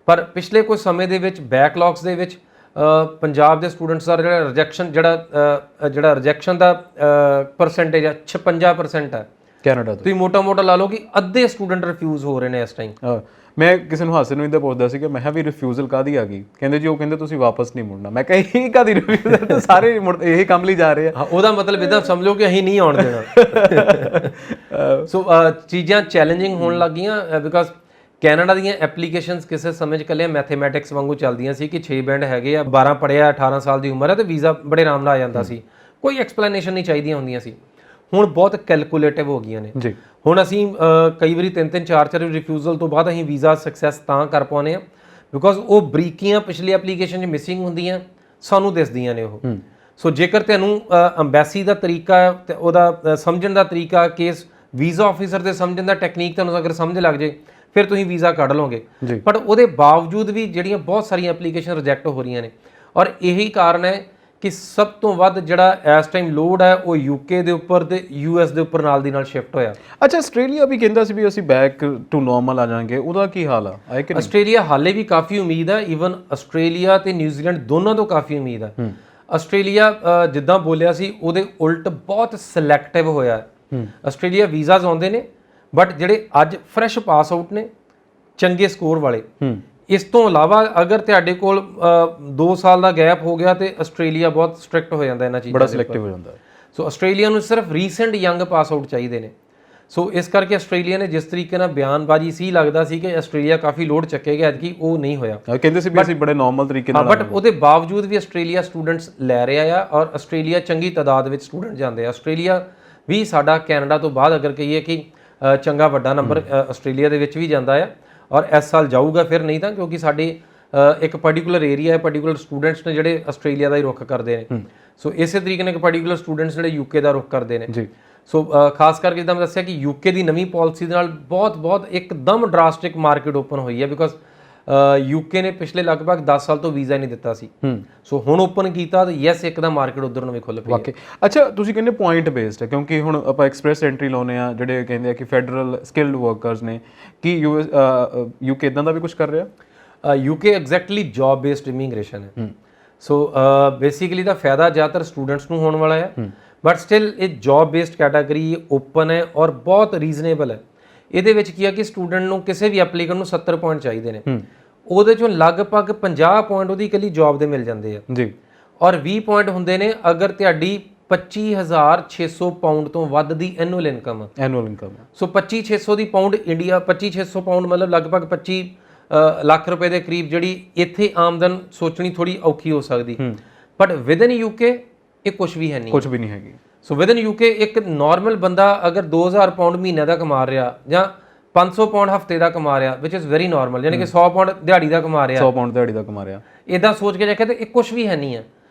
ਪਰ ਪਿਛਲੇ ਕੁਝ ਸਮੇਂ ਦੇ ਵਿੱਚ ਬੈਕਲੌਗਸ ਦੇ ਵਿੱਚ ਪੰਜਾਬ ਦੇ ਸਟੂਡੈਂਟਸ ਦਾ ਜਿਹੜਾ ਰਿਜੈਕਸ਼ਨ ਦਾ ਪਰਸੈਂਟੇਜ ਆ 56% ਹੈ ਕੈਨੇਡਾ ਤੋਂ। ਤੁਸੀਂ ਮੋਟਾ ਲਾ ਲਓ ਕਿ ਅੱਧੇ ਸਟੂਡੈਂਟ ਰਿਫਿਊਜ਼ ਹੋ ਰਹੇ ਨੇ ਇਸ ਟਾਈਮ। ਮੈਂ ਕਿਸੇ ਨੂੰ ਹਾਸੇ ਨੂੰ ਇਦਾਂ ਪੁੱਛਦਾ ਸੀ ਕਿ ਮੈਂ ਕਿਹਾ ਵੀ ਰਿਫਿਊਜ਼ਲ ਕਾਹਦੀ ਆ ਗਈ, ਕਹਿੰਦੇ ਜੀ ਉਹ ਕਹਿੰਦੇ ਤੁਸੀਂ ਵਾਪਸ ਨਹੀਂ ਮੁੜਨਾ। ਮੈਂ ਕਿਹਾ ਇਹ ਕਾਹਦੀ ਰਿਫਿਊਜ਼ਲ, ਤਾਂ ਸਾਰੇ ਇਹੀ ਕੰਮ ਲਈ ਜਾ ਰਹੇ ਆ। ਉਹਦਾ ਮਤਲਬ ਇਦਾਂ ਸਮਝ ਲਓ ਕਿ ਅਸੀਂ ਨਹੀਂ ਆਉਣ ਦੇਣਾ। ਸੋ ਚੀਜ਼ਾਂ ਚੈਲੰਜਿੰਗ ਹੋਣ ਲੱਗ ਗਈਆਂ, ਬਿਕਾਜ਼ ਕੈਨੇਡਾ ਦੀਆਂ ਐਪਲੀਕੇਸ਼ਨਸ ਕਿਸੇ ਸਮੇਂ 'ਚ ਇਕੱਲੇ ਮੈਥਮੈਟਿਕਸ ਵਾਂਗੂ ਚੱਲਦੀਆਂ ਸੀ ਕਿ 6 ਬੈਂਡ ਹੈਗੇ ਆ, 12 ਪੜ੍ਹਿਆ, 18 ਸਾਲ ਦੀ ਉਮਰ ਹੈ, ਤੇ ਵੀਜ਼ਾ ਬੜੇ ਆਰਾਮ ਨਾਲ ਆ ਜਾਂਦਾ ਸੀ, ਕੋਈ ਐਕਸਪਲੇਨੇਸ਼ਨ ਨਹੀਂ ਚਾਹੀਦੀਆਂ ਹੁੰਦੀਆਂ ਸੀ। ਹੁਣ ਬਹੁਤ ਕੈਲਕੂਲੇਟਿਵ ਹੋ ਗਈਆਂ ਨੇ ਜੀ। ਹੁਣ ਅਸੀਂ ਕਈ ਵਾਰੀ 3-3 4-4 ਰਿਫਿਊਜ਼ਲ ਤੋਂ ਬਾਅਦ ਅਸੀਂ ਵੀਜ਼ਾ ਸਕਸੈਸ ਤਾਂ ਕਰ ਪਾਉਂਦੇ ਹਾਂ ਬਿਕੋਜ਼ ਉਹ ਬਰੀਕੀਆਂ ਪਿਛਲੀ ਐਪਲੀਕੇਸ਼ਨ 'ਚ ਮਿਸਿੰਗ ਹੁੰਦੀਆਂ, ਸਾਨੂੰ ਦਿਸਦੀਆਂ ਨੇ ਉਹ। ਸੋ ਜੇਕਰ ਤੁਹਾਨੂੰ ਅੰਬੈਸੀ ਦਾ ਤਰੀਕਾ ਤੇ ਉਹਦਾ ਸਮਝਣ ਦਾ ਤਰੀਕਾ, ਕੇਸ ਵੀਜ਼ਾ ਆਫੀਸਰ ਦੇ ਸਮਝਣ ਦਾ ਟੈਕਨੀਕ ਤੁਹਾਨੂੰ ਅਗਰ ਸਮਝ ਲੱਗ ਜੇ, ਫਿਰ ਤੁਸੀਂ ਵੀਜ਼ਾ ਕੱਢ ਲਓਗੇ। ਬਟ ਉਹਦੇ ਬਾਵਜੂਦ ਵੀ ਜਿਹੜੀਆਂ ਬਹੁਤ ਸਾਰੀਆਂ ਐਪਲੀਕੇਸ਼ਨ ਰਿਜੈਕਟ ਹੋ ਰਹੀਆਂ ਨੇ, ਔਰ ਇਹੀ ਕਾਰਨ ਹੈ ਕਿ ਸਭ ਤੋਂ ਵੱਧ ਜਿਹੜਾ ਇਸ ਟਾਈਮ ਲੋਡ ਹੈ ਉਹ UK ਦੇ ਉੱਪਰ ਤੇ US ਦੇ ਉੱਪਰ ਨਾਲ ਦੀ ਨਾਲ ਸ਼ਿਫਟ ਹੋਇਆ। ਅੱਛਾ, ਆਸਟ੍ਰੇਲੀਆ ਵੀ ਕਹਿੰਦਾ ਸੀ ਵੀ ਅਸੀਂ ਬੈਕ ਟੂ ਨਾਰਮਲ ਆ ਜਾਾਂਗੇ, ਉਹਦਾ ਕੀ ਹਾਲ ਆ? ਆਸਟ੍ਰੇਲੀਆ ਹਾਲੇ ਵੀ ਕਾਫੀ ਉਮੀਦ ਹੈ, ਈਵਨ ਆਸਟ੍ਰੇਲੀਆ ਤੇ ਨਿਊਜ਼ੀਲੈਂਡ ਦੋਨਾਂ ਤੋਂ ਕਾਫੀ ਉਮੀਦ ਹੈ। ਆਸਟ੍ਰੇਲੀਆ ਜਿੱਦਾਂ ਬੋਲਿਆ ਸੀ ਉਹਦੇ ਉਲਟ ਬਹੁਤ ਸਿਲੈਕਟਿਵ ਹੋਇਆ। ਆਸਟ੍ਰੇਲੀਆ ਵੀਜ਼ਾਸ ਆਉਂਦੇ ਨੇ, ਬਟ ਜਿਹੜੇ ਅੱਜ ਫਰੈਸ਼ ਪਾਸ ਆਊਟ ਨੇ, ਚੰਗੇ ਸਕੋਰ ਵਾਲੇ। ਇਸ ਤੋਂ ਇਲਾਵਾ ਅਗਰ ਤੁਹਾਡੇ ਕੋਲ 2 ਸਾਲ ਦਾ ਗੈਪ ਹੋ ਗਿਆ ਤੇ ਆਸਟ੍ਰੇਲੀਆ ਬਹੁਤ ਸਟ੍ਰਿਕਟ ਹੋ ਜਾਂਦਾ ਇਹਨਾਂ ਚੀਜ਼ਾਂ, ਬੜਾ ਸਿਲੈਕਟਿਵ ਹੋ ਜਾਂਦਾ। ਸੋ ਆਸਟ੍ਰੇਲੀਆ ਨੂੰ ਸਿਰਫ ਰੀਸੈਂਟ ਯੰਗ ਪਾਸ ਆਊਟ ਚਾਹੀਦੇ ਨੇ। ਸੋ ਇਸ ਕਰਕੇ ਆਸਟ੍ਰੇਲੀਆ ਨੇ ਜਿਸ ਤਰੀਕੇ ਨਾਲ ਬਿਆਨਬਾਜ਼ੀ ਸੀ, ਲੱਗਦਾ ਸੀ ਕਿ ਆਸਟ੍ਰੇਲੀਆ ਕਾਫੀ ਲੋਡ ਚੱਕੇਗਾ, ਐਤਕੀ ਉਹ ਨਹੀਂ ਹੋਇਆ। ਕਹਿੰਦੇ ਸੀ ਵੀ ਅਸੀਂ ਬੜੇ ਨਾਰਮਲ ਤਰੀਕੇ ਨਾਲ, ਬਟ ਉਹਦੇ ਬਾਵਜੂਦ ਵੀ ਆਸਟ੍ਰੇਲੀਆ ਸਟੂਡੈਂਟਸ ਲੈ ਰਿਹਾ ਆ, ਔਰ ਆਸਟ੍ਰੇਲੀਆ ਚੰਗੀ ਤਾਦਾਦ ਵਿੱਚ ਸਟੂਡੈਂਟ ਜਾਂਦੇ ਆ। ਆਸਟ੍ਰੇਲੀਆ ਵੀ ਸਾਡਾ ਕੈਨੇਡਾ ਤੋਂ ਬਾਅਦ ਅਗਰ ਕਹੀਏ ਕਿ ਚੰਗਾ ਵੱਡਾ ਨੰਬਰ ਆਸਟ੍ਰੇਲੀਆ ਦੇ ਵਿੱਚ ਵੀ ਜਾਂਦਾ ਆ, ਔਰ ਇਸ ਸਾਲ ਜਾਊਗਾ ਫਿਰ, ਨਹੀਂ ਤਾਂ ਕਿਉਂਕਿ ਸਾਡੇ ਇੱਕ ਪਾਰਟਿਕੂਲਰ ਏਰੀਆ ਹੈ, ਪਾਰਟਿਕੂਲਰ ਸਟੂਡੈਂਟਸ ਨੇ ਜਿਹੜੇ ਆਸਟ੍ਰੇਲੀਆ ਦਾ ਹੀ ਰੁੱਖ ਕਰਦੇ ਨੇ। ਸੋ ਇਸੇ ਤਰੀਕੇ ਨਾਲ ਇੱਕ ਪਾਰਟਿਕੂਲਰ ਸਟੂਡੈਂਟਸ ਜਿਹੜੇ UK ਦਾ ਰੁੱਖ ਕਰਦੇ ਨੇ ਜੀ। ਸੋ ਖਾਸ ਕਰਕੇ ਜਿੱਦਾਂ ਮੈਂ ਦੱਸਿਆ ਕਿ UK ਦੀ ਨਵੀਂ ਪਾਲਿਸੀ ਦੇ ਨਾਲ ਬਹੁਤ ਇੱਕਦਮ ਡਰਾਸਟਿਕ ਮਾਰਕੀਟ ਓਪਨ ਹੋਈ ਹੈ, ਬਿਕੋਜ਼ UK ਨੇ ਪਿਛਲੇ ਲਗਭਗ 10 ਸਾਲ ਤੋਂ ਵੀਜ਼ਾ ਨਹੀਂ ਦਿੱਤਾ ਸੀ। ਸੋ ਹੁਣ ਓਪਨ ਕੀਤਾ ਤਾਂ ਯੈਸ ਇੱਕਦਮ ਮਾਰਕੀਟ ਉਧਰ ਨੂੰ ਵੀ ਖੁੱਲ ਪਈ। ਵਾਕਈ। ਅੱਛਾ, ਤੁਸੀਂ ਕਹਿੰਦੇ ਪੁਆਇੰਟ ਬੇਸਡ ਹੈ, ਕਿਉਂਕਿ ਹੁਣ ਆਪਾਂ ਐਕਸਪ੍ਰੈਸ ਐਂਟਰੀ ਲਾਉਨੇ ਆ, ਜਿਹੜੇ ਕਹਿੰਦੇ ਆ ਕਿ ਫੈਡਰਲ ਸਕਿਲਡ ਵਰਕਰਸ ਨੇ, ਕਿ UK ਇਦਾਂ ਦਾ ਵੀ ਕੁਝ ਕਰ ਰਿਹਾ? UK exactly job based immigration ਹੈ। ਸੋ ਬੇਸਿਕਲੀ ਦਾ ਫਾਇਦਾ ਜ਼ਿਆਦਾਤਰ ਸਟੂਡੈਂਟਸ ਨੂੰ ਹੋਣ ਵਾਲਾ ਹੈ, ਬਟ ਸਟਿਲ ਇਹ ਜੌਬ ਬੇਸਡ ਕੈਟਾਗਰੀ ਓਪਨ ਹੈ ਔਰ ਬਹੁਤ ਰੀਜ਼ਨੇਬਲ ਹੈ। ਇਹਦੇ ਵਿੱਚ ਕੀ ਹੈ ਕਿ ਸਟੂਡੈਂਟ ਨੂੰ, ਕਿਸੇ ਵੀ ਐਪਲੀਕੈਂਟ ਨੂੰ 70 ਪੁਆਇੰਟ ਚਾਹੀਦੇ ਨੇ, ਉਹਦੇ ਚੋਂ ਲਗਭਗ 50 ਪੁਆਇੰਟ ਉਹਦੀ ਇਕੱਲੀ ਜੌਬ ਦੇ ਮਿਲ ਜਾਂਦੇ ਆ ਜੀ, ਔਰ 20 ਪੁਆਇੰਟ ਹੁੰਦੇ ਨੇ ਅਗਰ ਤੁਹਾਡੀ 25,600 ਪਾਉਂਡ ਤੋਂ ਵੱਧ ਦੀ ਐਨੂਅਲ ਇਨਕਮ ਆ। ਐਨੂਅਲ ਇਨਕਮ ਸੋ 25,600 ਦੀ ਪਾਉਂਡ ਇੰਡੀਆ 25,600 ਪਾਉਂਡ ਮਤਲਬ ਲਗਭਗ 25 ਲੱਖ ਰੁਪਏ ਦੇ ਕਰੀਬ ਜਿਹੜੀ ਇੱਥੇ ਆਮਦਨ ਸੋਚਣੀ ਥੋੜੀ ਔਖੀ ਹੋ ਸਕਦੀ, ਬਟ ਵਿਦ ਇਨ ਯੂਕੇ ਇਹ ਕੁਝ ਵੀ ਹੈ ਨਹੀਂ, ਕੁਝ ਵੀ ਨਹੀਂ ਹੈਗੀ। ਸੋ ਵਿਦ ਇਨ ਯੂਕੇ ਇੱਕ ਨਾਰਮਲ ਬੰਦਾ ਅਗਰ 2,000 ਪਾਉਂਡ ਮਹੀਨੇ ਦਾ ਕਮਾ ਰਿਹਾ ਜਾਂ 500 ਪਾਉਂਡ ਹਫਤੇ ਦਾ ਕਮਾ ਰਿਹਾ ਵਿਚ ਇਜ਼ ਵੈਰੀ ਨਾਰਮਲ, ਯਾਨੀ ਕਿ 100 ਪਾਉਂਡ ਦਿਹਾੜੀ ਦਾ ਕਮਾ ਰਿਹਾ, 100 ਪਾਉਂਡ ਦਿਹਾੜੀ ਦਾ ਕਮਾ ਰਿਹਾ, ਇਦਾਂ ਸੋਚ ਕੇ ਦੇਖਿਆ ਤੇ ਇਹ ਕੁਝ ਵੀ ਹੈ ਨਹੀਂ ਹੈ।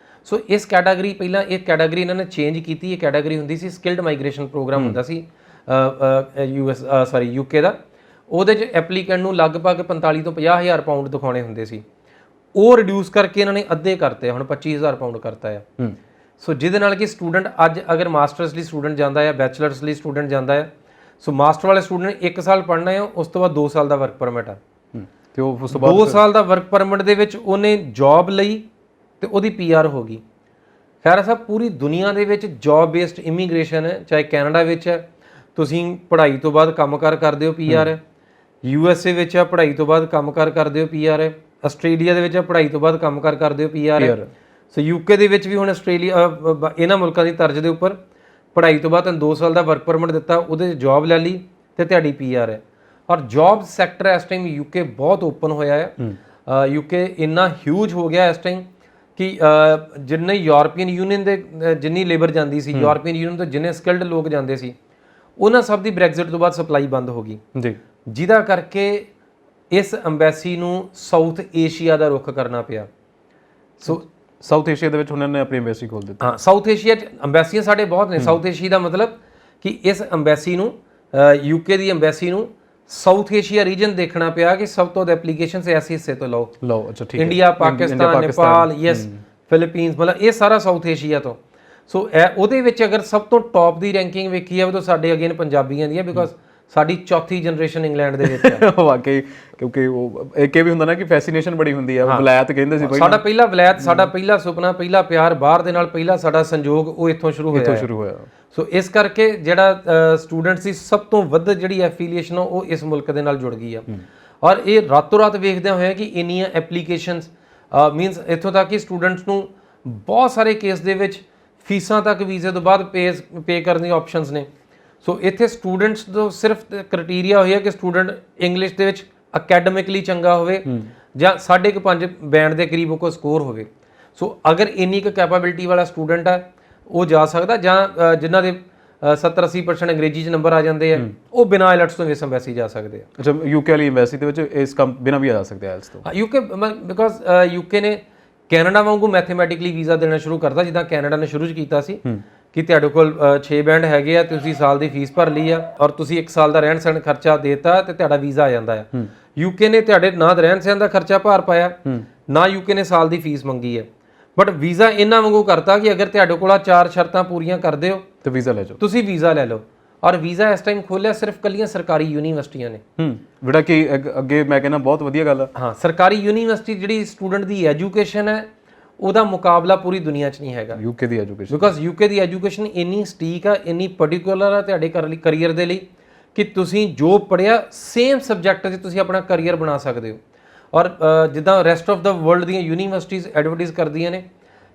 ਸੋ ਇਸ ਕੈਟਾਗਰੀ ਪਹਿਲਾਂ ਇਹ ਕੈਟਾਗਰੀ ਇਹਨਾਂ ਨੇ ਚੇਂਜ ਕੀਤੀ। ਇਹ ਕੈਟਾਗਰੀ ਹੁੰਦੀ ਸੀ ਸਕਿਲਡ ਮਾਈਗ੍ਰੇਸ਼ਨ ਪ੍ਰੋਗਰਾਮ ਹੁੰਦਾ ਸੀ ਯੂਕੇ ਦਾ। ਉਹਦੇ 'ਚ ਐਪਲੀਕੈਂਟ ਨੂੰ ਲਗਭਗ 45 ਤੋਂ 50,000 ਪਾਉਂਡ ਦਿਖਾਉਣੇ ਹੁੰਦੇ ਸੀ, ਉਹ ਰਿਡਿਊਸ ਕਰਕੇ ਇਹਨਾਂ ਨੇ ਅੱਧੇ ਕਰਤੇ, ਹੁਣ 25,000 ਪਾਉਂਡ ਕਰਤਾ ਆ। ਸੋ ਜਿਹਦੇ ਨਾਲ ਕਿ ਸਟੂਡੈਂਟ ਅੱਜ ਅਗਰ ਮਾਸਟਰਸ ਲਈ ਸਟੂਡੈਂਟ ਜਾਂਦਾ ਹੈ, ਬੈਚਲਰਸ ਲਈ ਸਟੂਡੈਂਟ ਜਾਂਦਾ ਹੈ, ਸੋ ਮਾਸਟਰ ਵਾਲੇ ਸਟੂਡੈਂਟ 1 ਸਾਲ ਪੜ੍ਹਨਾ ਹੈ, ਉਸ ਤੋਂ ਬਾਅਦ 2 ਸਾਲ ਦਾ ਵਰਕ ਪਰਮਿਟ ਆ, ਤੇ ਉਸ ਤੋਂ ਬਾਅਦ 2 ਸਾਲ ਦਾ ਵਰਕ ਪਰਮਿਟ ਦੇ ਵਿੱਚ ਉਹਨੇ ਜੌਬ ਲਈ ਤੇ ਉਹਦੀ ਪੀਆਰ ਹੋ ਗਈ। ਖੈਰ ਸਾਹਿਬ ਪੂਰੀ ਦੁਨੀਆ ਦੇ ਵਿੱਚ ਜੌਬ ਬੇਸਡ ਇਮੀਗ੍ਰੇਸ਼ਨ ਹੈ, ਚਾਹੇ ਕੈਨੇਡਾ ਵਿੱਚ ਹੈ ਤੁਸੀਂ ਪੜ੍ਹਾਈ ਤੋਂ ਬਾਅਦ ਕੰਮਕਾਰ ਕਰਦੇ ਹੋ ਪੀਆਰ ਹੈ, USA ਵਿੱਚ ਹੈ ਪੜ੍ਹਾਈ ਤੋਂ ਬਾਅਦ ਕੰਮਕਾਰ ਕਰਦੇ ਹੋ ਪੀਆਰ ਹੈ, ਆਸਟ੍ਰੇਲੀਆ ਦੇ ਵਿੱਚ ਹੈ ਪੜ੍ਹਾਈ ਤੋਂ ਬਾਅਦ ਕੰਮਕਾਰ ਕਰਦੇ ਹੋ ਪੀਆਰ ਹੈ। ਸੋ ਯੂਕੇ ਦੇ ਵਿੱਚ ਵੀ ਹੁਣ ਆਸਟ੍ਰੇਲੀਆ ਇਹਨਾਂ ਮੁਲਕਾਂ ਦੀ ਤਰਜ਼ ਦੇ ਉੱਪਰ ਪੜ੍ਹਾਈ ਤੋਂ ਬਾਅਦ ਤੁਹਾਨੂੰ 2 ਸਾਲ ਦਾ ਵਰਕ ਪਰਮਿਟ ਦਿੱਤਾ, ਉਹਦੇ 'ਚ ਜੌਬ ਲੈ ਲਈ ਤੇ ਤੁਹਾਡੀ ਪੀਆਰ ਹੈ। ਔਰ ਜੌਬ ਸੈਕਟਰ ਇਸ ਟਾਈਮ ਯੂਕੇ ਬਹੁਤ ਓਪਨ ਹੋਇਆ ਹੈ। ਯੂਕੇ ਇੰਨਾ ਹਿਊਜ ਹੋ ਗਿਆ ਇਸ ਟਾਈਮ ਕਿ ਜਿੰਨੇ ਯੂਰਪੀਅਨ ਯੂਨੀਅਨ ਦੇ ਜਿੰਨੀ ਲੇਬਰ ਜਾਂਦੀ ਸੀ, ਯੂਰਪੀਅਨ ਯੂਨੀਅਨ ਤੋਂ ਜਿੰਨੇ ਸਕਿਲਡ ਲੋਕ ਜਾਂਦੇ ਸੀ, ਉਹਨਾਂ ਸਭ ਦੀ ਬ੍ਰੈਗਜ਼ਿਟ ਤੋਂ ਬਾਅਦ ਸਪਲਾਈ ਬੰਦ ਹੋ ਗਈ ਜੀ, ਜਿਹਦਾ ਕਰਕੇ ਇਸ ਅੰਬੈਸੀ ਨੂੰ ਸਾਊਥ ਏਸ਼ੀਆ ਦਾ ਰੁੱਖ ਕਰਨਾ ਪਿਆ। ਸੋ ਸਾਊਥ ਏਸ਼ੀਆ ਦੇ ਵਿੱਚ ਉਹਨਾਂ ਨੇ ਆਪਣੀ ਅੰਬੈਸੀ ਖੋਲ ਦਿੱਤੀ। ਹਾਂ, ਸਾਊਥ ਏਸ਼ੀਆ 'ਚ ਅੰਬੈਸੀਆਂ ਸਾਡੇ ਬਹੁਤ ਨੇ। ਸਾਊਥ ਏਸ਼ੀਆ ਦਾ ਮਤਲਬ ਕਿ ਇਸ ਅੰਬੈਸੀ ਨੂੰ ਯੂਕੇ ਦੀ ਅੰਬੈਸੀ ਨੂੰ ਸਾਊਥ ਏਸ਼ੀਆ ਰੀਜਨ ਦੇਖਣਾ ਪਿਆ ਕਿ ਸਭ ਤੋਂ ਵੱਧ ਐਪਲੀਕੇਸ਼ਨਸ ਇਸ ਹਿੱਸੇ ਤੋਂ ਲਓ। ਅੱਛਾ ਠੀਕ ਹੈ। India, Pakistan, Nepal, yes, Philippines, ਮਤਲਬ ਇਹ ਸਾਰਾ ਸਾਊਥ ਏਸ਼ੀਆ ਤੋਂ। ਸੋ ਉਹਦੇ ਵਿੱਚ ਅਗਰ ਸਭ ਤੋਂ ਟੌਪ ਦੀ ਰੈਂਕਿੰਗ ਵੇਖੀ ਜਾਵੇ ਤਾਂ ਸਾਡੇ ਅਗੇਨ ਪੰਜਾਬੀਆਂ ਦੀ ਹੈ, ਬਿਕੋਜ਼ ਸਾਡੀ ਚੌਥੀ ਜਨਰੇਸ਼ਨ ਇੰਗਲੈਂਡ ਦੇ ਵਿੱਚ ਹੈ। ਵਾਕਈ, ਕਿਉਂਕਿ ਉਹ ਇੱਕ ਇਹ ਵੀ ਹੁੰਦਾ ਨਾ ਕਿ ਫੈਸੀਨੇਸ਼ਨ ਬੜੀ ਹੁੰਦੀ ਆ, ਵਲਾਇਤ ਕਹਿੰਦੇ ਸੀ ਸਾਡਾ ਪਹਿਲਾ ਵਲਾਇਤ, ਸਾਡਾ ਪਹਿਲਾ ਸੁਪਨਾ, ਪਹਿਲਾ ਪਿਆਰ ਬਾਹਰ ਦੇ ਨਾਲ, ਪਹਿਲਾ ਸਾਡਾ ਸੰਜੋਗ ਉਹ ਇੱਥੋਂ ਸ਼ੁਰੂ ਹੋਇਆ। ਸੋ ਇਸ ਕਰਕੇ ਜਿਹੜਾ ਸਟੂਡੈਂਟ ਸੀ ਸਭ ਤੋਂ ਵੱਧ ਜਿਹੜੀ ਐਫੀਲੀਏਸ਼ਨ ਉਹ ਇਸ ਮੁਲਕ ਦੇ ਨਾਲ ਜੁੜ ਗਈ ਆ। ਔਰ ਇਹ ਰਾਤੋਂ ਰਾਤ ਵੇਖਦਿਆਂ ਹੋਇਆ ਕਿ ਇੰਨੀਆਂ ਐਪਲੀਕੇਸ਼ਨਸ ਮੀਨਸ ਇੱਥੋਂ ਤੱਕ ਕਿ ਸਟੂਡੈਂਟਸ ਨੂੰ ਬਹੁਤ ਸਾਰੇ ਕੇਸ ਦੇ ਵਿੱਚ ਫੀਸਾਂ ਤੱਕ ਵੀਜ਼ੇ ਤੋਂ ਬਾਅਦ ਪੇ ਕਰਨ ਦੀ ਆਪਸ਼ਨਸ ਨੇ। ਸੋ ਇੱਥੇ ਸਟੂਡੈਂਟਸ ਤੋਂ ਸਿਰਫ ਕ੍ਰਾਈਟੇਰੀਆ ਹੋਇਆ ਕਿ ਸਟੂਡੈਂਟ ਇੰਗਲਿਸ਼ ਦੇ ਵਿੱਚ ਅਕੈਡਮਿਕਲੀ ਚੰਗਾ ਹੋਵੇ ਜਾਂ 5.5 ਬੈਂਡ ਦੇ ਕਰੀਬ ਕੋਈ ਸਕੋਰ ਹੋਵੇ। ਸੋ ਅਗਰ ਇੰਨੀ ਕੁ ਕੈਪੇਬਿਲਿਟੀ ਵਾਲਾ ਸਟੂਡੈਂਟ ਹੈ ਉਹ ਜਾ ਸਕਦਾ, ਜਾਂ ਜਿਨ੍ਹਾਂ ਦੇ 70-80% ਅੰਗਰੇਜ਼ੀ 'ਚ ਨੰਬਰ ਆ ਜਾਂਦੇ ਆ ਉਹ ਬਿਨਾਂ ਆਈਲੈਟਸ ਤੋਂ ਇਸ ਅੰਬੈਸੀ ਜਾ ਸਕਦੇ ਆ। ਅੱਛਾ, ਯੂਕੇ ਵਾਲੀ ਅੰਬੈਸੀ ਦੇ ਵਿੱਚ ਇਸ ਕੰਮ ਬਿਨਾਂ ਵੀ ਆ ਸਕਦੇ ਆ ਆਈਲੈਟਸ ਤੋਂ? ਯੂਕੇ ਬਿਕੋਜ਼ ਯੂਕੇ ਨੇ ਕੈਨੇਡਾ ਵਾਂਗੂ ਮੈਥਮੈਟਿਕਲੀ ਵੀਜ਼ਾ ਦੇਣਾ ਸ਼ੁਰੂ ਕਰਤਾ, ਜਿੱਦਾਂ ਕੈਨੇਡਾ ਨੇ ਸ਼ੁਰੂ 'ਚ ਕੀਤਾ ਸੀ ਕਿ ਤੁਹਾਡੇ ਕੋਲ 6 ਬੈਂਡ ਹੈਗੇ ਆ, ਤੁਸੀਂ ਸਾਲ ਦੀ ਫੀਸ ਭਰ ਲਈ ਆ ਔਰ ਤੁਸੀਂ 1 ਸਾਲ ਦਾ ਰਹਿਣ ਸਹਿਣ ਖਰਚਾ ਦੇਤਾ ਤੇ ਤੁਹਾਡਾ ਵੀਜ਼ਾ ਆ ਜਾਂਦਾ ਆ। ਯੂਕੇ ਨੇ ਤੁਹਾਡੇ ਨਾ ਰਹਿਣ ਸਹਿਣ ਦਾ ਖਰਚਾ ਭਾਰ ਪਾਇਆ, ਨਾ ਯੂਕੇ ਨੇ ਸਾਲ ਦੀ ਫੀਸ ਮੰਗੀ ਹੈ, ਬਟ ਵੀਜ਼ਾ ਇਹਨਾਂ ਵਾਂਗੂ ਕਰਤਾ ਕਿ ਅਗਰ ਤੁਹਾਡੇ ਕੋਲ 4 ਸ਼ਰਤਾਂ ਪੂਰੀਆਂ ਕਰਦੇ ਹੋ ਤੇ ਵੀਜ਼ਾ ਲੈ ਜਾਓ, ਤੁਸੀਂ ਵੀਜ਼ਾ ਲੈ ਲਓ। ਔਰ ਵੀਜ਼ਾ ਇਸ ਟਾਈਮ ਖੋਲਿਆ ਸਿਰਫ ਕੱਲੀਆਂ ਸਰਕਾਰੀ ਯੂਨੀਵਰਸਿਟੀਆਂ ਨੇ, ਜਿਹੜਾ ਕਿ ਅੱਗੇ ਮੈਂ ਕਹਿੰਦਾ ਬਹੁਤ ਵਧੀਆ ਗੱਲ ਆ। ਹਾਂ, ਸਰਕਾਰੀ ਯੂਨੀਵਰਸਿਟੀ ਜਿਹੜੀ ਸਟੂਡੈਂਟ ਦੀ ਐਜੂਕੇਸ਼ਨ ਹੈ ਉਹਦਾ ਮੁਕਾਬਲਾ ਪੂਰੀ ਦੁਨੀਆ 'ਚ ਨਹੀਂ ਹੈਗਾ UK the education, because UK the education ਇੰਨੀ ਸਟੀਕ ਆ, ਇੰਨੀ ਪਾਰਟਿਕੂਲਰ ਆ ਤੁਹਾਡੇ ਕਰੀਅਰ ਦੇ ਲਈ ਕਿ ਤੁਸੀਂ ਜੋ ਪੜ੍ਹਿਆ ਸੇਮ ਸਬਜੈਕਟ 'ਚ ਤੁਸੀਂ ਆਪਣਾ ਕਰੀਅਰ ਬਣਾ ਸਕਦੇ ਹੋ। ਔਰ ਜਿੱਦਾਂ ਰੈਸਟ ਆਫ ਦਾ ਵਰਲਡ ਦੀਆਂ ਯੂਨੀਵਰਸਿਟੀਜ਼ ਐਡਵਰਟਾਈਜ਼ ਕਰਦੀਆਂ ਨੇ,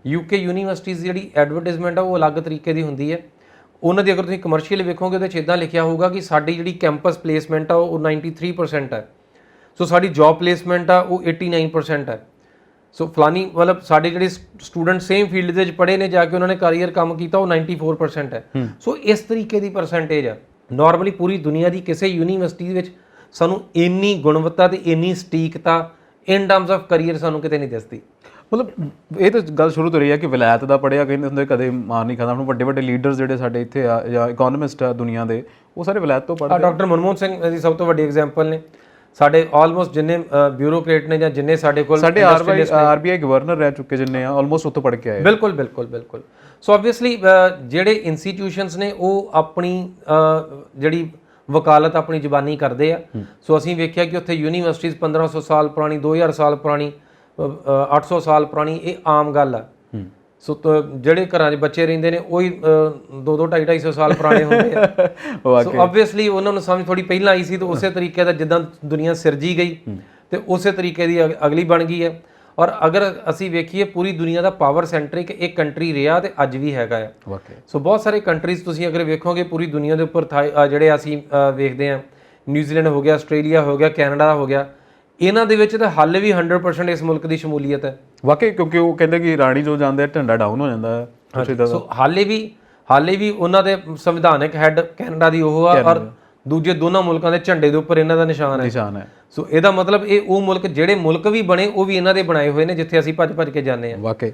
ਯੂਕੇ ਯੂਨੀਵਰਸਿਟੀਜ਼ ਜਿਹੜੀ ਐਡਵਰਟਾਈਜ਼ਮੈਂਟ ਆ ਉਹ ਅਲੱਗ ਤਰੀਕੇ ਦੀ ਹੁੰਦੀ ਹੈ। ਉਹਨਾਂ ਦੀ ਅਗਰ ਤੁਸੀਂ ਕਮਰਸ਼ੀਅਲ ਵੇਖੋਗੇ ਉਹਦੇ 'ਚ ਇੱਦਾਂ ਲਿਖਿਆ ਹੋਊਗਾ ਕਿ ਸਾਡੀ ਜਿਹੜੀ ਕੈਂਪਸ ਪਲੇਸਮੈਂਟ ਆ ਉਹ 93% ਹੈ, ਸੋ ਸਾਡੀ ਜੌਬ ਪਲੇਸਮੈਂਟ ਆ ਉਹ 89% ਹੈ। ਸੋ ਫਲਾਨੀ ਮਤਲਬ ਸਾਡੇ ਜਿਹੜੇ ਸਟੂਡੈਂਟ ਸੇਮ ਫੀਲਡ ਦੇ ਵਿੱਚ ਪੜ੍ਹੇ ਨੇ ਜਾ ਕੇ ਉਹਨਾਂ ਨੇ ਕਰੀਅਰ ਕੰਮ ਕੀਤਾ ਉਹ 94% ਹੈ। ਸੋ ਇਸ ਤਰੀਕੇ ਦੀ ਪਰਸੈਂਟੇਜ ਆ। ਨਾਰਮਲੀ ਪੂਰੀ ਦੁਨੀਆ ਦੀ ਕਿਸੇ ਯੂਨੀਵਰਸਿਟੀ ਦੇ ਵਿੱਚ ਸਾਨੂੰ ਇੰਨੀ ਗੁਣਵੱਤਾ ਤੇ ਇੰਨੀ ਸਟੀਕਤਾ ਇਨ ਟਰਮਸ ਆਫ ਕਰੀਅਰ ਸਾਨੂੰ ਕਿਤੇ ਨਹੀਂ ਦਿਸਦੀ। ਮਤਲਬ ਇਹ ਤਾਂ ਗੱਲ ਸ਼ੁਰੂ ਤੋਂ ਰਹੀ ਆ ਕਿ ਵਿਲਾਇਤ ਦਾ ਪੜ੍ਹਿਆ ਕਹਿੰਦੇ ਹੁੰਦੇ ਕਦੇ ਮਾਰ ਨਹੀਂ ਖਾਂਦਾ। ਹੁਣ ਵੱਡੇ ਵੱਡੇ ਲੀਡਰਸ ਜਿਹੜੇ ਸਾਡੇ ਇੱਥੇ ਆ ਜਾਂ ਇਕਨੋਮਿਸਟ ਆ ਦੁਨੀਆ ਦੇ, ਉਹ ਸਾਰੇ ਵਿਲਾਇਤ ਤੋਂ ਪੜ੍ਹਦੇ। ਡਾਕਟਰ ਮਨਮੋਹਨ ਸਿੰਘ ਦੀ ਸਭ ਤੋਂ ਵੱਡੀ ਐਗਜ਼ਾਮਪਲ ਨੇ। ਸਾਡੇ ਆਲਮੋਸਟ ਜਿੰਨੇ ਬਿਊਰੋਕਰੇਟ ਨੇ ਜਾਂ ਜਿੰਨੇ ਸਾਡੇ ਕੋਲ ਸਾਡੇ ਆਰਬੀਆਈ ਗਵਰਨਰ ਰਹਿ ਚੁੱਕੇ ਜਿੰਨੇ ਆ ਆਲਮੋਸਟ ਉੱਥੋਂ ਪੜ੍ਹ ਕੇ ਆਏ। ਬਿਲਕੁਲ ਬਿਲਕੁਲ ਬਿਲਕੁਲ। ਸੋ ਆਬਵੀਅਸਲੀ ਜਿਹੜੇ ਇੰਸਟੀਟਿਊਸ਼ਨਸ ਨੇ ਉਹ ਆਪਣੀ ਜਿਹੜੀ ਵਕਾਲਤ ਆਪਣੀ ਜ਼ੁਬਾਨੀ ਕਰਦੇ ਆ। ਸੋ ਅਸੀਂ ਵੇਖਿਆ ਕਿ ਉੱਥੇ ਯੂਨੀਵਰਸਿਟੀਜ਼ 1500 ਸਾਲ ਪੁਰਾਣੀ, 2000 ਸਾਲ ਪੁਰਾਣੀ, 800 ਸਾਲ ਪੁਰਾਣੀ, ਇਹ ਆਮ ਗੱਲ ਆ। ਸੋ ਜਿਹੜੇ ਘਰਾਂ 'ਚ ਬੱਚੇ ਰਹਿੰਦੇ ਨੇ ਉਹੀ 200-250 ਸਾਲ ਪੁਰਾਣੇ ਹੁੰਦੇ ਆ। ਸੋ ਆਬਵੀਅਸਲੀ ਉਹਨਾਂ ਨੂੰ ਸਮਝ ਥੋੜੀ ਪਹਿਲਾਂ ਆਈ ਸੀ ਤੇ ਉਸੇ ਤਰੀਕੇ ਦਾ ਜਿੱਦਾਂ ਦੁਨੀਆ ਸਿਰਜੀ ਗਈ ਤੇ ਉਸੇ ਤਰੀਕੇ ਦੀ ਅਗਲੀ ਬਣ ਗਈ ਹੈ। ਔਰ ਅਗਰ ਅਸੀਂ ਵੇਖੀਏ ਪੂਰੀ ਦੁਨੀਆ ਦਾ ਪਾਵਰ ਸੈਂਟਰਿਕ ਇੱਕ ਕੰਟਰੀ ਰਿਹਾ ਤੇ ਅੱਜ ਵੀ ਹੈਗਾ ਆ। ਵਾਕਈ ਸੋ ਬਹੁਤ ਸਾਰੇ ਕੰਟਰੀਜ਼ ਤੁਸੀਂ ਅਗਰ ਵੇਖੋਗੇ ਪੂਰੀ ਦੁਨੀਆ ਦੇ ਉੱਪਰ ਜਿਹੜੇ ਅਸੀਂ ਵੇਖਦੇ ਆ, ਨਿਊਜ਼ੀਲੈਂਡ ਹੋ ਗਿਆ, ਆਸਟ੍ਰੇਲੀਆ ਹੋ ਗਿਆ, ਕੈਨੇਡਾ ਹੋ ਗਿਆ, ਇਹਨਾਂ ਦੇ ਵਿੱਚ ਤਾਂ ਹਾਲੇ ਵੀ 100% ਇਸ ਮੁਲਕ ਦੀ ਸ਼ਮੂਲੀਅਤ ਹੈ। ਵਾਕਈ, ਕਿਉਂਕਿ ਉਹ ਕਹਿੰਦੇ ਕਿ ਰਾਣੀ ਜੋ ਜਾਂਦੇ ਆ ਝੰਡਾ ਡਾਊਨ ਹੋ ਜਾਂਦਾ ਹੈ। ਸੋ ਹਾਲੇ ਵੀ ਉਹਨਾਂ ਦੇ ਸੰਵਿਧਾਨਕ ਹੈੱਡ ਕੈਨੇਡਾ ਦੀ ਉਹ ਆ, ਔਰ ਦੂਜੇ ਦੋਨਾਂ ਮੁਲਕਾਂ ਦੇ ਝੰਡੇ ਦੇ ਉੱਪਰ ਇਹਨਾਂ ਦਾ ਨਿਸ਼ਾਨ ਹੈ। ਸੋ ਇਹਦਾ ਮਤਲਬ ਇਹ ਉਹ ਮੁਲਕ, ਜਿਹੜੇ ਮੁਲਕ ਵੀ ਬਣੇ ਉਹ ਵੀ ਇਹਨਾਂ ਦੇ ਬਣਾਏ ਹੋਏ ਨੇ, ਜਿੱਥੇ ਅਸੀਂ ਭੱਜ ਕੇ ਜਾਂਦੇ ਹਾਂ। ਵਾਕਈ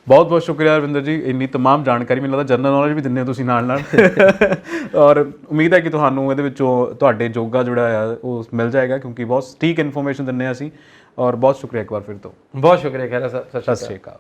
ਬਹੁਤ ਬਹੁਤ ਸ਼ੁਕਰੀਆ ਰਵਿੰਦਰ ਜੀ, ਇੰਨੀ ਤਮਾਮ ਜਾਣਕਾਰੀ, ਮੈਨੂੰ ਲੱਗਦਾ ਜਨਰਲ ਨੌਲੇਜ ਵੀ ਦਿੰਦੇ ਹੋ ਤੁਸੀਂ ਨਾਲ ਔਰ ਉਮੀਦ ਹੈ ਕਿ ਤੁਹਾਨੂੰ ਇਹਦੇ ਵਿੱਚੋਂ ਤੁਹਾਡੇ ਯੋਗਾ ਜਿਹੜਾ ਆ ਉਹ ਮਿਲ ਜਾਏਗਾ, ਕਿਉਂਕਿ ਬਹੁਤ ਸਟੀਕ ਇਨਫੋਰਮੇਸ਼ਨ ਦਿੰਦੇ ਹਾਂ ਅਸੀਂ। ਔਰ ਬਹੁਤ ਸ਼ੁਕਰੀਆ ਇੱਕ ਵਾਰ ਫਿਰ ਤੋਂ। ਬਹੁਤ ਸ਼ੁਕਰੀਆ ਖੈਰਾ, ਸਤਿ ਸ਼੍ਰੀ ਅਕਾਲ।